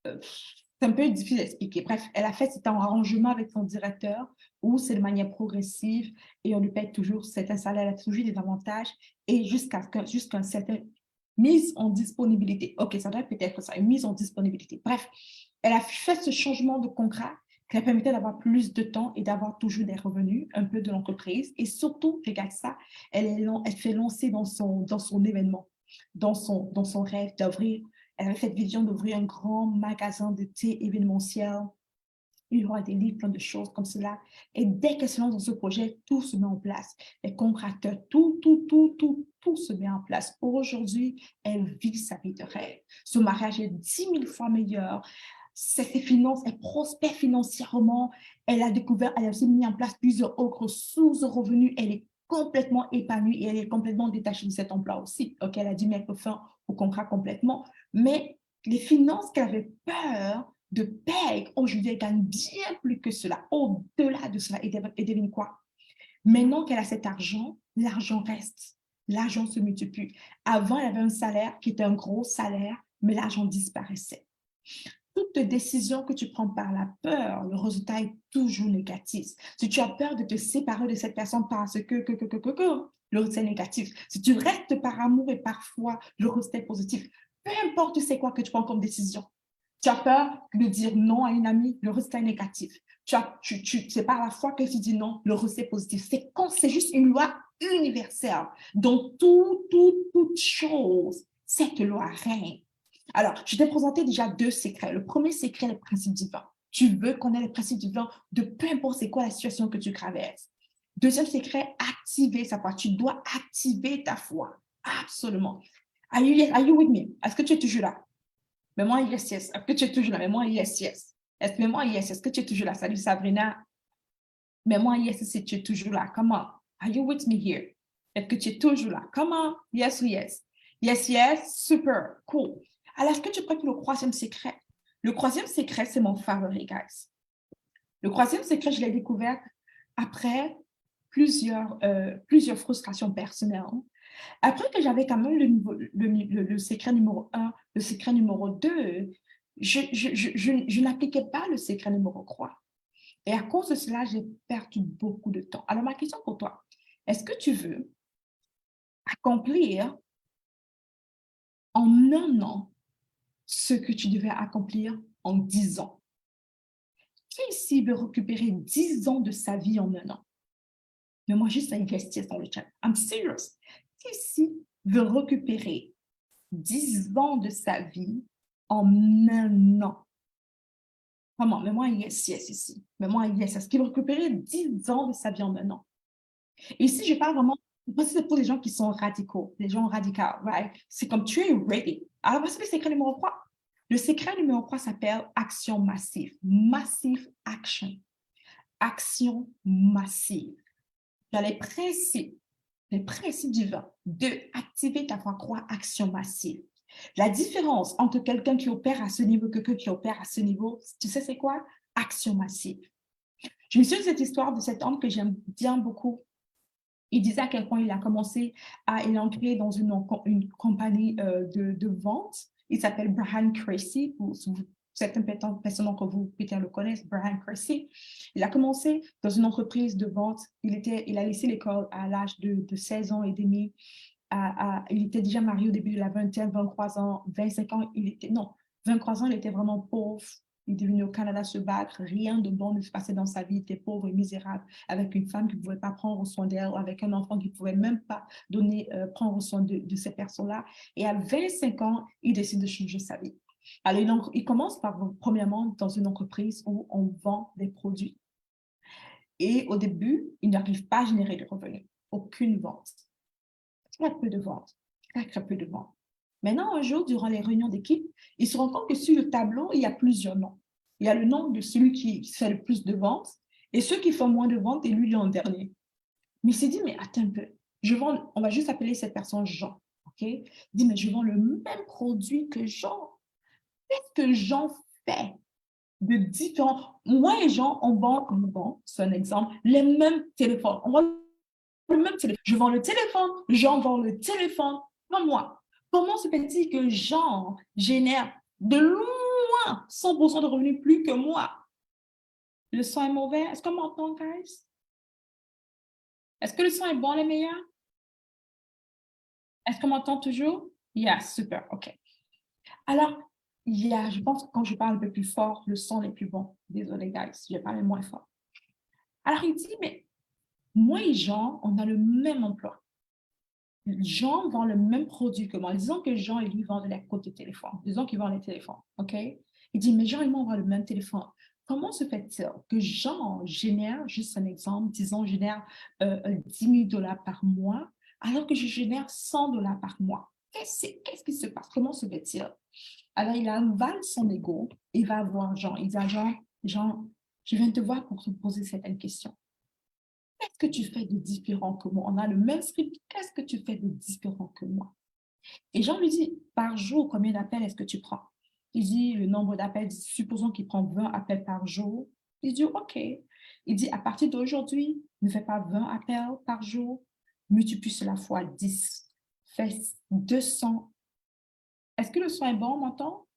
c'est un peu difficile à expliquer. Bref, elle a fait cet arrangement avec son directeur où c'est de manière progressive et on lui paye toujours certains salaires, elle a toujours des avantages et jusqu'à un certain mise en disponibilité. OK, ça doit être peut-être ça, une mise en disponibilité. Bref, elle a fait ce changement de contrat qui la permettait d'avoir plus de temps et d'avoir toujours des revenus, un peu de l'entreprise. Et surtout, regarde ça, elle fait lancer dans son événement, dans son rêve d'ouvrir, elle avait cette vision d'ouvrir un grand magasin de thé événementiel. Il y aura des livres, plein de choses comme cela. Et dès qu'elle se lance dans ce projet, tout se met en place. Les contracteurs, tout se met en place. Aujourd'hui, elle vit sa vie de rêve. Ce mariage est 10 000 fois meilleur. Ses finances, elle prospère financièrement. Elle a aussi mis en place plusieurs autres sources de revenus. Elle est complètement épanouie et elle est complètement détachée de cet emploi aussi. Ok, elle a dit mettre fin au contrat complètement. Mais les finances qu'elle avait peur de perdre, aujourd'hui, elle gagne bien plus que cela, au-delà de cela. Et devine quoi? Maintenant qu'elle a cet argent, l'argent reste. L'argent se multiplie. Avant, elle avait un salaire qui était un gros salaire, mais l'argent disparaissait. Toute décision que tu prends par la peur, le résultat est toujours négatif. Si tu as peur de te séparer de cette personne parce que le résultat est négatif. Si tu restes par amour et par foi, le résultat est positif. Peu importe c'est quoi que tu prends comme décision. Tu as peur de dire non à une amie, le résultat est négatif. C'est par la foi que tu dis non, le résultat est positif. C'est juste une loi universelle. Dans toute chose, cette loi règne. Alors, je t'ai présenté déjà 2 secrets. Le premier secret, le principe divin. Tu veux connaître le principe divin de peu importe c'est quoi la situation que tu traverses. Deuxième secret, activer sa foi. Tu dois activer ta foi. Absolument. Are you with me? Est-ce que tu es toujours là? Mais moi, yes, yes. Est-ce que tu es toujours là? Mais moi, yes, yes. Mais moi, yes. Est-ce que tu es toujours là? Salut Sabrina. Mais moi, yes, si tu es toujours là. Come on. Are you with me here? Est-ce que tu es toujours là? Come on. Yes, yes. Yes, yes. Super. Cool. Alors, est-ce que tu es prêt pour le troisième secret? Le troisième secret, c'est mon favori, guys. Le troisième secret, je l'ai découvert après plusieurs frustrations personnelles. Après que j'avais quand même le secret numéro 1, le secret numéro 2, je n'appliquais pas le secret numéro 3. Et à cause de cela, j'ai perdu beaucoup de temps. Alors, ma question pour toi, est-ce que tu veux accomplir en un an ce que tu devais accomplir en 10 ans? Qui ici veut récupérer 10 ans de sa vie en un an? Mais moi, juste à investir dans le chat. I'm serious. Qui ici veut récupérer 10 ans de sa vie en un an? Comment? Mais moi, yes, yes, ici. Mais moi, yes. Est-ce qu'il veut récupérer 10 ans de sa vie en un an? Et ici, je parle vraiment, c'est pour les gens qui sont radicaux, les gens radicaux, right? C'est comme tu es ready. Alors, voici le secret numéro 3. Le secret numéro 3 s'appelle action massive. Massive action. Action massive. Tu as les principes divins de activer ta foi, croix, action massive. La différence entre quelqu'un qui opère à ce niveau et quelqu'un qui opère à ce niveau, tu sais c'est quoi? Action massive. Je me souviens de cette histoire de cet homme que j'aime bien beaucoup. Il disait à quel point il a commencé à entrer dans une compagnie de vente. Il s'appelle Brian Tracy. Certaines personnes d'entre vous peut-être le connaissent, Brian Tracy. Il a commencé dans une entreprise de vente. Il a laissé l'école à l'âge de 16 ans et demi. Il était déjà marié au début de la vingtaine, 23 ans, 25 ans. 23 ans, il était vraiment pauvre. Il est venu au Canada se battre. Rien de bon ne se passait dans sa vie. Il était pauvre et misérable, avec une femme qui ne pouvait pas prendre soin d'elle, avec un enfant qui ne pouvait même pas prendre soin de ces personnes-là. Et à 25 ans, il décide de changer sa vie. Alors, il commence premièrement, dans une entreprise où on vend des produits. Et au début, il n'arrive pas à générer de revenus. Aucune vente. Très peu de ventes. Très peu de ventes. Maintenant, un jour, durant les réunions d'équipe, il se rend compte que sur le tableau, il y a plusieurs noms. Il y a le nom de celui qui fait le plus de ventes et ceux qui font moins de ventes et lui, il est en dernier. Mais il s'est dit, mais attends un peu, on va juste appeler cette personne Jean. OK? Il dit, mais je vends le même produit que Jean. Qu'est-ce que Jean fait de différent? Moi et Jean, on vend, c'est un exemple, les mêmes téléphones. On vend le même téléphone. Je vends le téléphone, Jean vend le téléphone, pas moi. Comment se fait-il que Jean génère de loin 100% de revenus plus que moi? Le son est mauvais. Est-ce qu'on m'entend, guys? Est-ce que le son est bon, les meilleurs? Est-ce qu'on m'entend toujours? Yeah, super, OK. Alors, je pense que quand je parle un peu plus fort, le son est plus bon. Désolé, guys, je vais parler moins fort. Alors, il dit, mais moi et Jean, on a le même emploi. Jean vend le même produit que moi. Disons que Jean et lui vendent la côte de téléphone. Disons qu'ils vendent les téléphones, OK? Il dit, mais Jean et moi, on vend le même téléphone. Comment se fait-il que Jean génère, juste un exemple, disons, génère 10 000 dollars par mois, alors que je génère 100 dollars par mois? Qu'est-ce qui se passe? Comment se fait-il? Alors, il avale son ego et va voir Jean. Il dit à Jean, Jean, je viens te voir pour te poser certaines questions. Qu'est-ce que tu fais de différent que moi? On a le même script. Qu'est-ce que tu fais de différent que moi? Et Jean lui dit, par jour, combien d'appels est-ce que tu prends? Il dit, le nombre d'appels, supposons qu'il prend 20 appels par jour. Il dit, OK. Il dit, à partir d'aujourd'hui, ne fais pas 20 appels par jour, multiplie cela fois 10. Fais 200. Est-ce que le son est bon, on m'entend?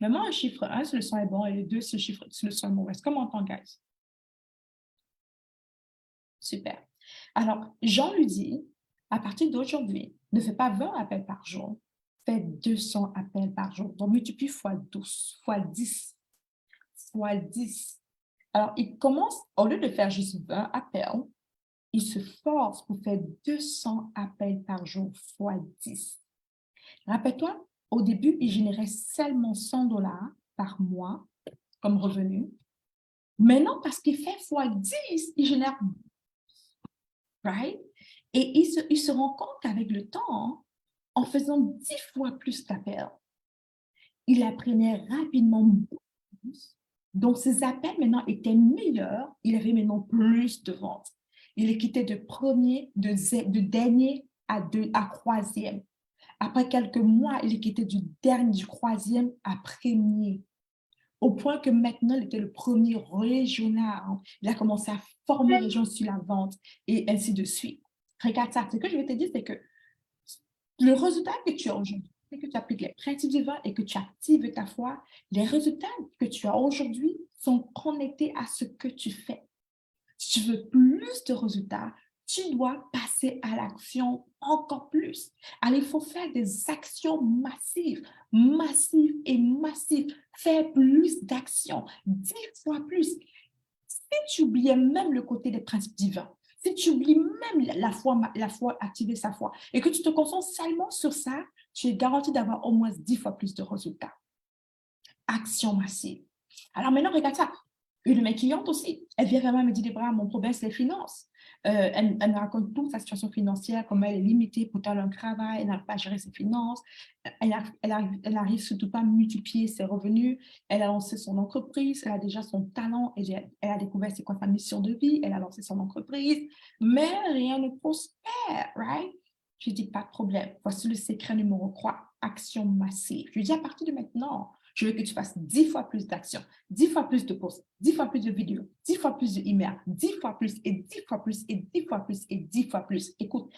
Même un chiffre 1, si le son est bon, et le 2, si le son est mauvais. Est-ce qu'on m'entend, guys? Super. Alors, Jean lui dit, à partir d'aujourd'hui, ne fais pas 20 appels par jour, fais 200 appels par jour. Donc, multiplie fois 12, fois 10, fois 10. Alors, il commence, au lieu de faire juste 20 appels, il se force pour faire 200 appels par jour, fois 10. Rappelle-toi, au début, il générait seulement 100 dollars par mois comme revenu. Maintenant, parce qu'il fait fois 10, il génère, right? Et il se rend compte qu'avec le temps, en faisant 10 fois plus d'appels, il apprenait rapidement beaucoup plus. Donc, ses appels maintenant étaient meilleurs. Il avait maintenant plus de ventes. Il est quitté de premier, de dernier à troisième. Après quelques mois, il est quitté du dernier, du troisième à premier. Au point que maintenant, il était le premier régional. Il a commencé à former les gens sur la vente et ainsi de suite. Regarde ça. Ce que je vais te dire, c'est que le résultat que tu as aujourd'hui, c'est que tu appliques les principes divins et que tu actives ta foi, les résultats que tu as aujourd'hui sont connectés à ce que tu fais. Si tu veux plus de résultats, tu dois passer à l'action encore plus. Alors, il faut faire des actions massives, massives et massives. Faire plus d'actions, 10 fois plus. Si tu oubliais même le côté des principes divins, si tu oublies même la foi, activer sa foi, et que tu te concentres seulement sur ça, tu es garanti d'avoir au moins 10 fois plus de résultats. Action massive. Alors maintenant, regarde ça. Une de mes clientes aussi, elle vient vraiment me dire, Débora, mon problème, c'est les finances. Elle me raconte toute sa situation financière, comment elle est limitée, pourtant elle a un travail, elle n'arrive pas à gérer ses finances, elle n'arrive surtout pas à multiplier ses revenus, elle a lancé son entreprise, elle a déjà son talent, elle a découvert c'est quoi sa mission de vie, elle a lancé son entreprise, mais rien ne prospère, right? Je lui dis, pas de problème, voici le secret numéro 3, action massive. Je lui dis, à partir de maintenant, je veux que tu fasses 10 fois plus d'actions, 10 fois plus de posts, 10 fois plus de vidéos, 10 fois plus d'emails, 10 fois plus et 10 fois plus et 10 fois plus et 10 fois plus. Écoute,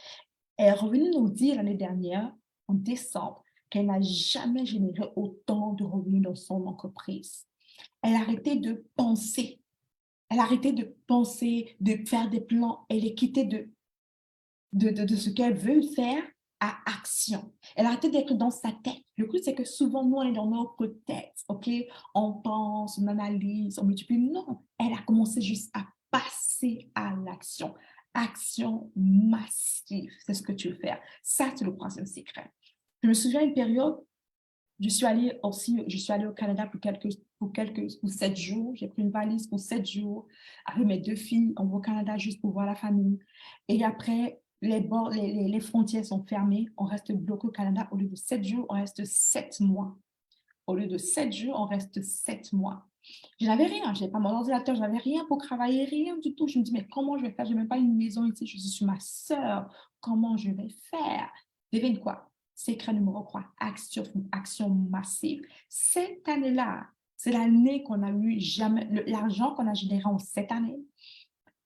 elle est revenue nous dire l'année dernière, en décembre, qu'elle n'a jamais généré autant de revenus dans son entreprise. Elle a arrêté de penser. Elle a arrêté de penser, de faire des plans. Elle est quittée de ce qu'elle veut faire à action. Elle a arrêté d'être dans sa tête. Le truc, c'est que souvent, nous, on est dans notre tête, OK? On pense, on analyse, on multiplie. Non, elle a commencé juste à passer à l'action. Action massive, c'est ce que tu veux faire. Ça, c'est le troisième secret. Je me souviens une période, je suis allée au Canada pour 7 jours. J'ai pris une valise pour 7 jours avec mes 2 filles. On va au Canada juste pour voir la famille. Et après, les frontières sont fermées. On reste bloqué au Canada. Au lieu de 7 jours, on reste 7 mois. Au lieu de 7 jours, on reste 7 mois. Je n'avais rien. Je n'avais pas mon ordinateur. Je n'avais rien pour travailler, rien du tout. Je me dis, mais comment je vais faire? Je n'ai même pas une maison ici. Je suis ma sœur. Comment je vais faire? Devine quoi? Secret numéro 3, action massive. Cette année-là, c'est l'année qu'on a eu jamais, l'argent qu'on a généré en cette année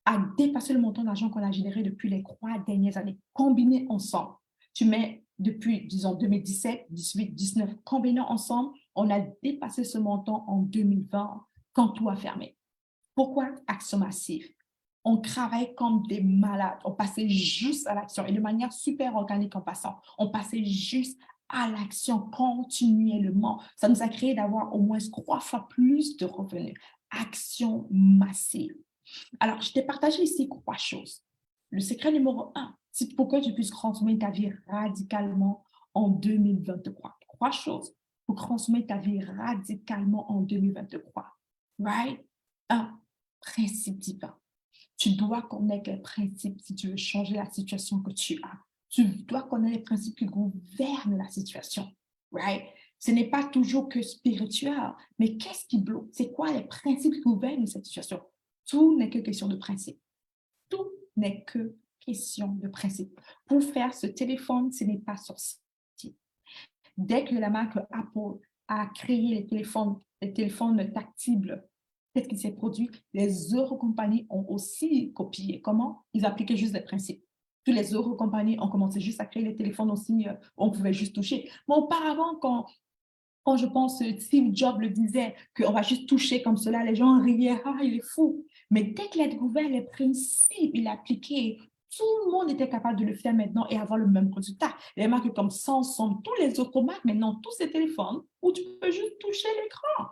a dépassé le montant d'argent qu'on a généré depuis les 3 dernières années, combinés ensemble. Tu mets depuis, disons, 2017, 18, 19, combinés ensemble, on a dépassé ce montant en 2020 quand tout a fermé. Pourquoi action massive? On travaille comme des malades. On passait juste à l'action et de manière super organique en passant. On passait juste à l'action continuellement. Ça nous a créé d'avoir au moins 3 fois plus de revenus. Action massive. Alors, je t'ai partagé ici 3 choses. Le secret numéro 1, c'est pour que tu puisses transformer ta vie radicalement en 2023. 3 choses pour transformer ta vie radicalement en 2023. Right? 1, principe divin. Tu dois connaître les principes si tu veux changer la situation que tu as. Tu dois connaître les principes qui gouvernent la situation. Right? Ce n'est pas toujours que spirituel, mais qu'est-ce qui bloque? C'est quoi les principes qui gouvernent cette situation? Tout n'est que question de principe. Tout n'est que question de principe. Pour faire ce téléphone, ce n'est pas sorti. Dès que la marque Apple a créé les téléphones tactiles, qu'est-ce qui s'est produit? Les autres compagnies ont aussi copié. Comment? Ils appliquaient juste les principes. Toutes les autres compagnies ont commencé juste à créer les téléphones aussi, on pouvait juste toucher. Mais auparavant, quand je pense Steve Jobs le disait, qu'on va juste toucher comme cela, les gens riaient, ah, il est fou. Mais dès qu'il a découvert les principes, il a appliqué, tout le monde était capable de le faire maintenant et avoir le même résultat. Les marques comme Samsung, tous les autres marques, maintenant, tous ces téléphones où tu peux juste toucher l'écran.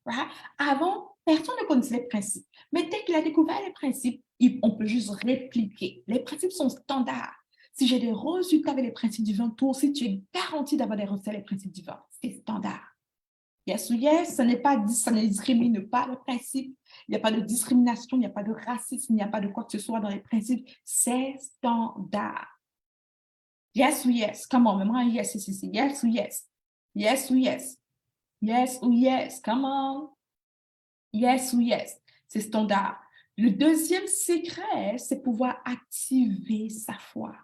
Right? Avant, personne ne connaissait les principes. Mais dès qu'il a découvert les principes, on peut juste répliquer. Les principes sont standards. Si j'ai des résultats avec les principes divins, toi aussi, tu es garanti d'avoir des résultats avec les principes divins. C'est standard. Yes ou yes, ça ne discrimine pas le principe. Il n'y a pas de discrimination, il n'y a pas de racisme, il n'y a pas de quoi que ce soit dans les principes. C'est standard. Yes ou yes, come on, même yes, yes, yes, yes ou yes. Yes ou yes. Yes ou yes, come on. Yes ou yes, c'est standard. Le deuxième secret, c'est pouvoir activer sa foi.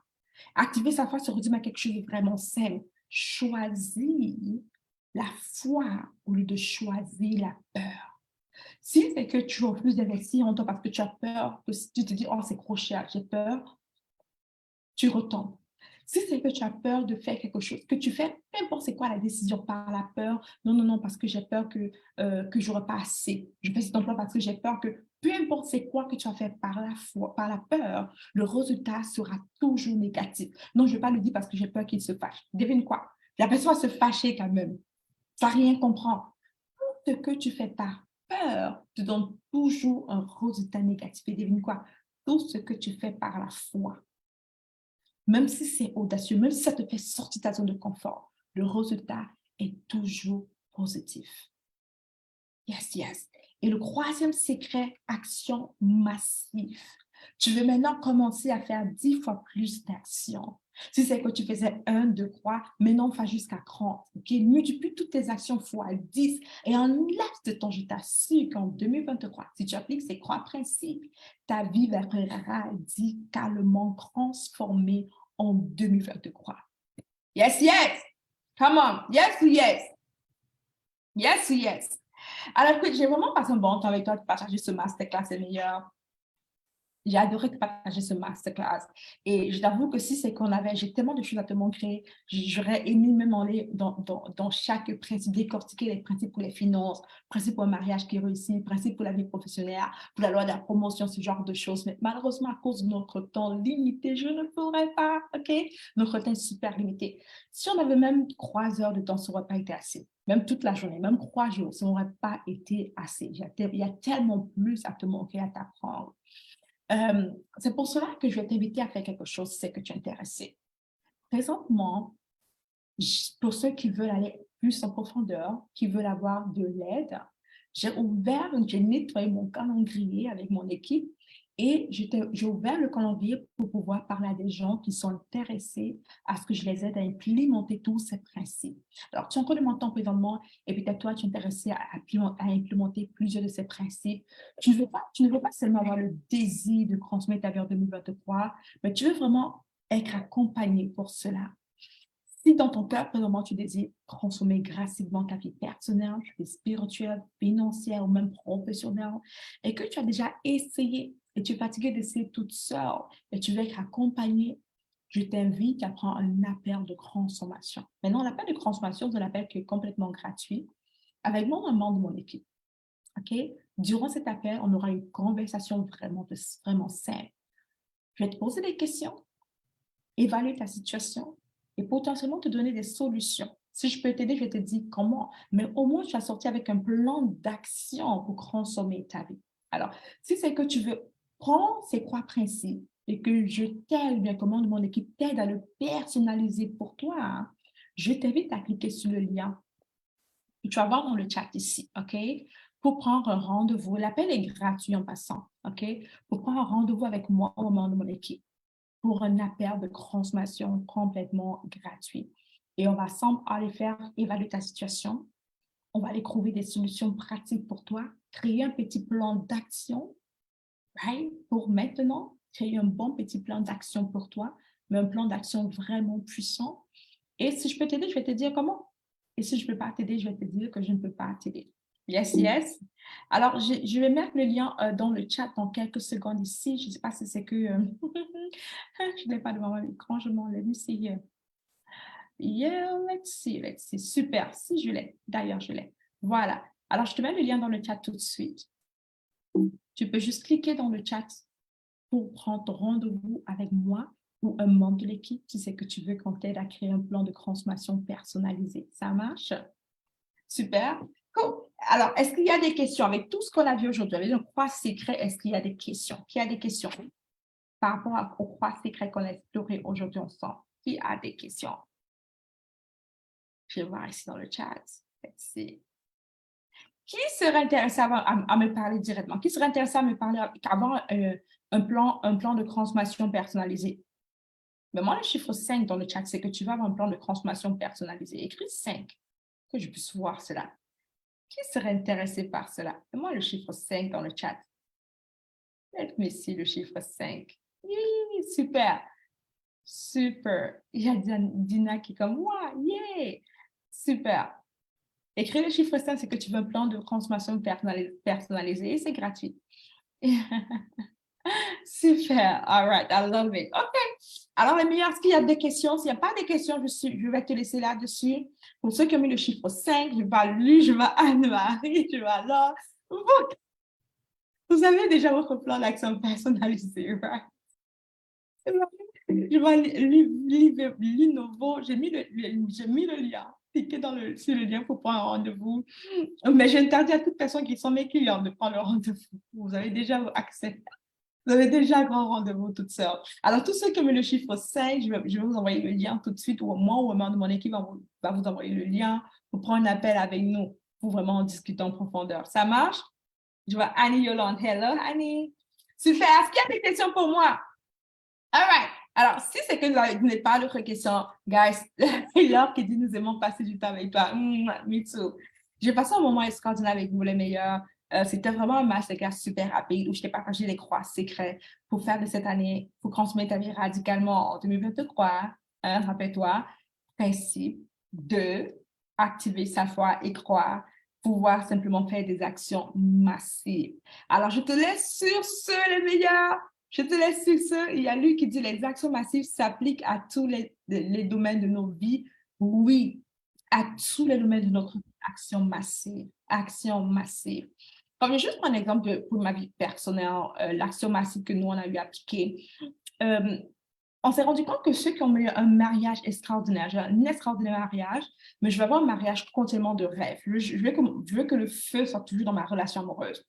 Activer sa foi se réduit à quelque chose de vraiment simple. Choisir la foi au lieu de choisir la peur. Si c'est que tu refuses d'investir en toi parce que tu as peur, que si tu te dis, oh, c'est trop cher, j'ai peur, tu retombes. Si c'est que tu as peur de faire quelque chose, que tu fais, peu importe c'est quoi la décision, par la peur, non, non, non, parce que j'ai peur que je n'aurai pas assez. Je fais cet emploi parce que j'ai peur que, peu importe c'est quoi que tu as fait par la foi, par la peur, le résultat sera toujours négatif. Non, je ne vais pas le dire parce que j'ai peur qu'il se fâche. Devine quoi? La personne va se fâcher quand même. Ça rien comprendre. Tout ce que tu fais par peur te donne toujours un résultat négatif. Et devine quoi? Tout ce que tu fais par la foi, même si c'est audacieux, même si ça te fait sortir de ta zone de confort, le résultat est toujours positif. Yes, yes. Et le troisième secret, action massive. Tu veux maintenant commencer à faire 10 fois plus d'actions. Si c'est que tu faisais 1, 2, 3, maintenant fais jusqu'à 30. OK? Multiplie toutes tes actions fois 10 et en laps de temps, je t'assure qu'en 2023, si tu appliques ces 3 principes, ta vie va être radicalement transformée en 2023. Yes, yes! Come on! Yes, yes! Yes, yes! Alors, écoute, j'ai vraiment passé un bon temps avec toi de partager ce masterclass, c'est meilleur. J'ai adoré te partager ce masterclass. Et je t'avoue que si c'est qu'on avait, j'ai tellement de choses à te montrer, j'aurais aimé même aller dans chaque principe, décortiquer les principes pour les finances, principes pour un mariage qui réussit, principes pour la vie professionnelle, pour la loi de la promotion, ce genre de choses. Mais malheureusement, à cause de notre temps limité, je ne pourrais pas, OK? Notre temps est super limité. Si on avait même 3 heures de temps, ça n'aurait pas été assez. Même toute la journée, même 3 jours, ça n'aurait pas été assez. Il y a tellement plus à te montrer, à t'apprendre. C'est pour cela que je vais t'inviter à faire quelque chose si c'est que tu es intéressé. Présentement, pour ceux qui veulent aller plus en profondeur, qui veulent avoir de l'aide, j'ai nettoyé mon calendrier avec mon équipe et j'ai ouvert le calendrier pour pouvoir parler à des gens qui sont intéressés à ce que je les aide à implémenter tous ces principes. Alors, tu es encore de mon temps présentement et peut-être toi, tu es intéressé à implémenter plusieurs de ces principes. Tu ne veux pas seulement avoir le désir de transmettre ta vie en 2023, mais tu veux vraiment être accompagné pour cela. Si dans ton cœur, présentement, tu désires transformer grassivement ta vie personnelle, ta vie spirituelle, financière ou même professionnelle, et que tu as déjà essayé et tu es fatigué d'essayer toute seule et tu veux être accompagné, je t'invite à prendre un appel de transformation. Maintenant, l'appel de transformation, c'est un appel qui est complètement gratuit avec moi, un membre de mon équipe. OK? Durant cet appel, on aura une conversation vraiment simple. Je vais te poser des questions, évaluer ta situation et potentiellement te donner des solutions. Si je peux t'aider, je vais te dire comment, mais au moins tu vas sortir avec un plan d'action pour consommer ta vie. Alors, si c'est que tu veux prendre ces trois principes et que je t'aide, bien comment mon équipe t'aide à le personnaliser pour toi, hein, je t'invite à cliquer sur le lien que tu vas voir dans le chat ici, OK? Pour prendre un rendez-vous. L'appel est gratuit en passant, OK? Pour prendre un rendez-vous avec moi au moment de mon équipe pour un appel de consommation complètement gratuit. Et on va ensemble aller faire évaluer ta situation. On va aller trouver des solutions pratiques pour toi, créer un petit plan d'action, right? Pour maintenant, créer un bon petit plan d'action pour toi, mais un plan d'action vraiment puissant. Et si je peux t'aider, je vais te dire comment. Et si je ne peux pas t'aider, je vais te dire que je ne peux pas t'aider. Yes, yes. Alors, je vais mettre le lien dans le chat dans quelques secondes ici. Je ne sais pas si c'est que... je n'ai pas devant mon écran, je m'en l'ai see. Yeah, let's see, let's see. Super, si je l'ai. D'ailleurs, je l'ai. Voilà. Alors, je te mets le lien dans le chat tout de suite. Tu peux juste cliquer dans le chat pour prendre rendez-vous avec moi ou un membre de l'équipe si c'est que tu veux qu'on t'aide à créer un plan de consommation personnalisé. Ça marche? Super. Cool. Alors, est-ce qu'il y a des questions avec tout ce qu'on a vu aujourd'hui? Avec le croix secret, est-ce qu'il y a des questions? Qui a des questions par rapport au croix secret qu'on a exploré aujourd'hui ensemble? Qui a des questions? Je vais voir ici dans le chat. Let's see. Qui serait intéressé à me parler directement? Qui serait intéressé à me parler, avoir un plan de consommation personnalisé? Mais moi, le chiffre 5 dans le chat, c'est que tu vas avoir un plan de consommation personnalisé. Écris 5, que je puisse voir cela. Qui serait intéressé par cela? Et moi, le chiffre 5 dans le chat. Faites-moi ici le chiffre 5. Super. Super. Il y a Dina qui est comme, wow, yeah. Super. Écris le chiffre 5, c'est que tu veux un plan de consommation personnalisé et c'est gratuit. Super. All right. I love it. OK. Alors, les meilleurs, est-ce qu'il y a des questions? S'il n'y a pas de questions, je vais te laisser là-dessus. Pour ceux qui ont mis le chiffre 5, je vais lui, je vais Anne-Marie, je vais là. Vous avez déjà votre plan d'action personnalisé, right? Je vais l'innovo. J'ai mis le lien. Cliquez sur le lien pour prendre un rendez-vous. Mais j'interdis à toute personne qui sont mes clients de prendre le rendez-vous. Vous avez déjà accès. Vous avez déjà un grand rendez-vous toute seule. Alors, tous ceux qui ont mis le chiffre 5, je vais vous envoyer le lien tout de suite, ou moi ou un membre de mon équipe va vous envoyer le lien pour prendre un appel avec nous, pour vraiment discuter en profondeur. Ça marche? Je vois Annie Yolande. Hello, Annie. Super. Est-ce qu'il y a des questions pour moi? All right. Alors, si c'est que vous n'avez pas d'autres questions, guys, Laure qui dit nous aimons passer du temps avec toi. Me too. J'ai passé un moment extraordinaire avec vous, les meilleurs. C'était vraiment un masterclass super rapide où je t'ai partagé les croix secrets pour faire de cette année, pour consommer ta vie radicalement en 2023. Rappelle-toi, principe de activer sa foi et croire, pouvoir simplement faire des actions massives. Alors, je te laisse sur ce, les meilleurs. Je te laisse sur ça. Il y a lui qui dit les actions massives s'appliquent à tous les domaines de nos vies. Oui, à tous les domaines de notre vie. Action massive. Action massive. Comme je vais juste prendre un exemple pour ma vie personnelle, l'action massive que nous, on a eu appliquée. On s'est rendu compte que ceux qui ont eu un mariage extraordinaire, j'ai un extraordinaire mariage, mais je veux avoir un mariage complètement de rêve. Je veux que le feu soit toujours dans ma relation amoureuse.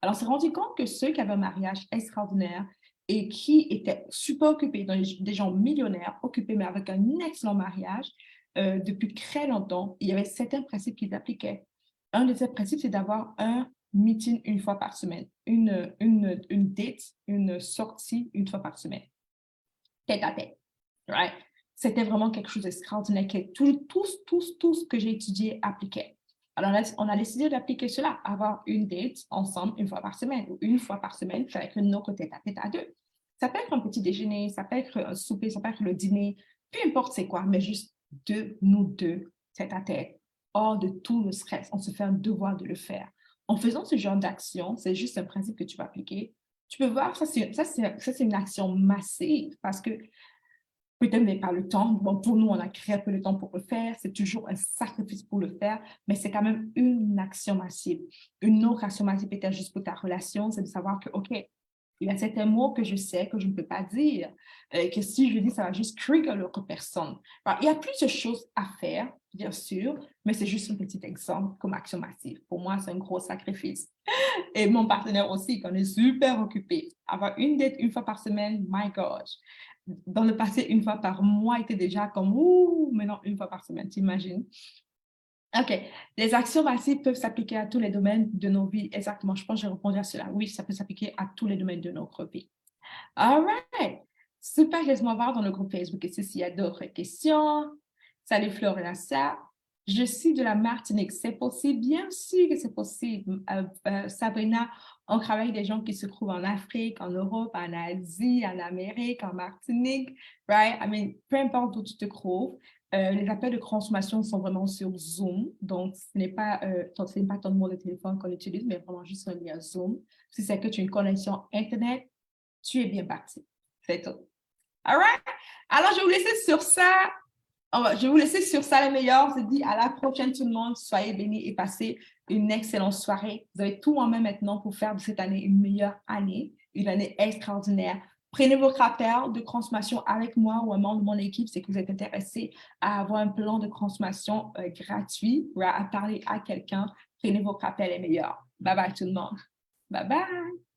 Alors, on s'est rendu compte que ceux qui avaient un mariage extraordinaire et qui étaient super occupés, des gens millionnaires, occupés, mais avec un excellent mariage, depuis très longtemps, il y avait certains principes qu'ils appliquaient. Un de ces principes, c'est d'avoir un meeting une fois par semaine, une date, une sortie une fois par semaine, tête à tête. Right? C'était vraiment quelque chose d'extraordinaire que tous que j'ai étudié appliquaient. Alors, on a décidé d'appliquer cela, avoir une date ensemble une fois par semaine ou une fois par semaine, avec notre tête à deux. Ça peut être un petit déjeuner, ça peut être un souper, ça peut être le dîner, peu importe c'est quoi, mais juste nous deux, tête à tête, hors de tout le stress. On se fait un devoir de le faire. En faisant ce genre d'action, c'est juste un principe que tu vas appliquer. Tu peux voir, ça c'est une action massive parce que peut-être n'est pas le temps. Bon, pour nous, on a très peu de temps pour le faire. C'est toujours un sacrifice pour le faire, mais c'est quand même une action massive. Une autre action massive, peut-être juste pour ta relation, c'est de savoir que, OK, Il y a certains mots que je sais que je ne peux pas dire, que si je dis, ça va juste trigger l'autre personne. Alors, il y a plus de choses à faire, bien sûr, mais c'est juste un petit exemple comme action massive. Pour moi, c'est un gros sacrifice. Et mon partenaire aussi, qu'on est super occupé. Avoir une date une fois par semaine, my gosh. Dans le passé, une fois par mois était déjà comme, ouh, maintenant une fois par semaine, t'imagines? OK. Les actions massives peuvent s'appliquer à tous les domaines de nos vies. Exactement. Je pense que j'ai répondu à cela. Oui, ça peut s'appliquer à tous les domaines de notre vie. All right. Super. Laisse-moi voir dans le groupe Facebook et s'il y a d'autres questions. Salut Florina. Je suis de la Martinique. C'est possible? Bien sûr que c'est possible. Sabrina, on travaille avec des gens qui se trouvent en Afrique, en Europe, en Asie, en Amérique, en Martinique, right? I mean, peu importe où tu te trouves. Les appels de consommation sont vraiment sur Zoom. Donc, ce n'est pas ton numéro de téléphone qu'on utilise, mais vraiment juste un lien Zoom. Si c'est que tu as une connexion Internet, tu es bien parti. C'est tout. All right? Alors, je vais vous laisser sur ça. Je vais vous laisser sur ça, les meilleurs. Je vous dis à la prochaine, tout le monde. Soyez bénis et passez une excellente soirée. Vous avez tout en main maintenant pour faire de cette année une meilleure année, une année extraordinaire. Prenez votre rappel de consommation avec moi ou un membre de mon équipe, c'est que vous êtes intéressé à avoir un plan de consommation gratuit ou à parler à quelqu'un. Prenez votre rappel, les meilleurs. Bye bye tout le monde. Bye bye.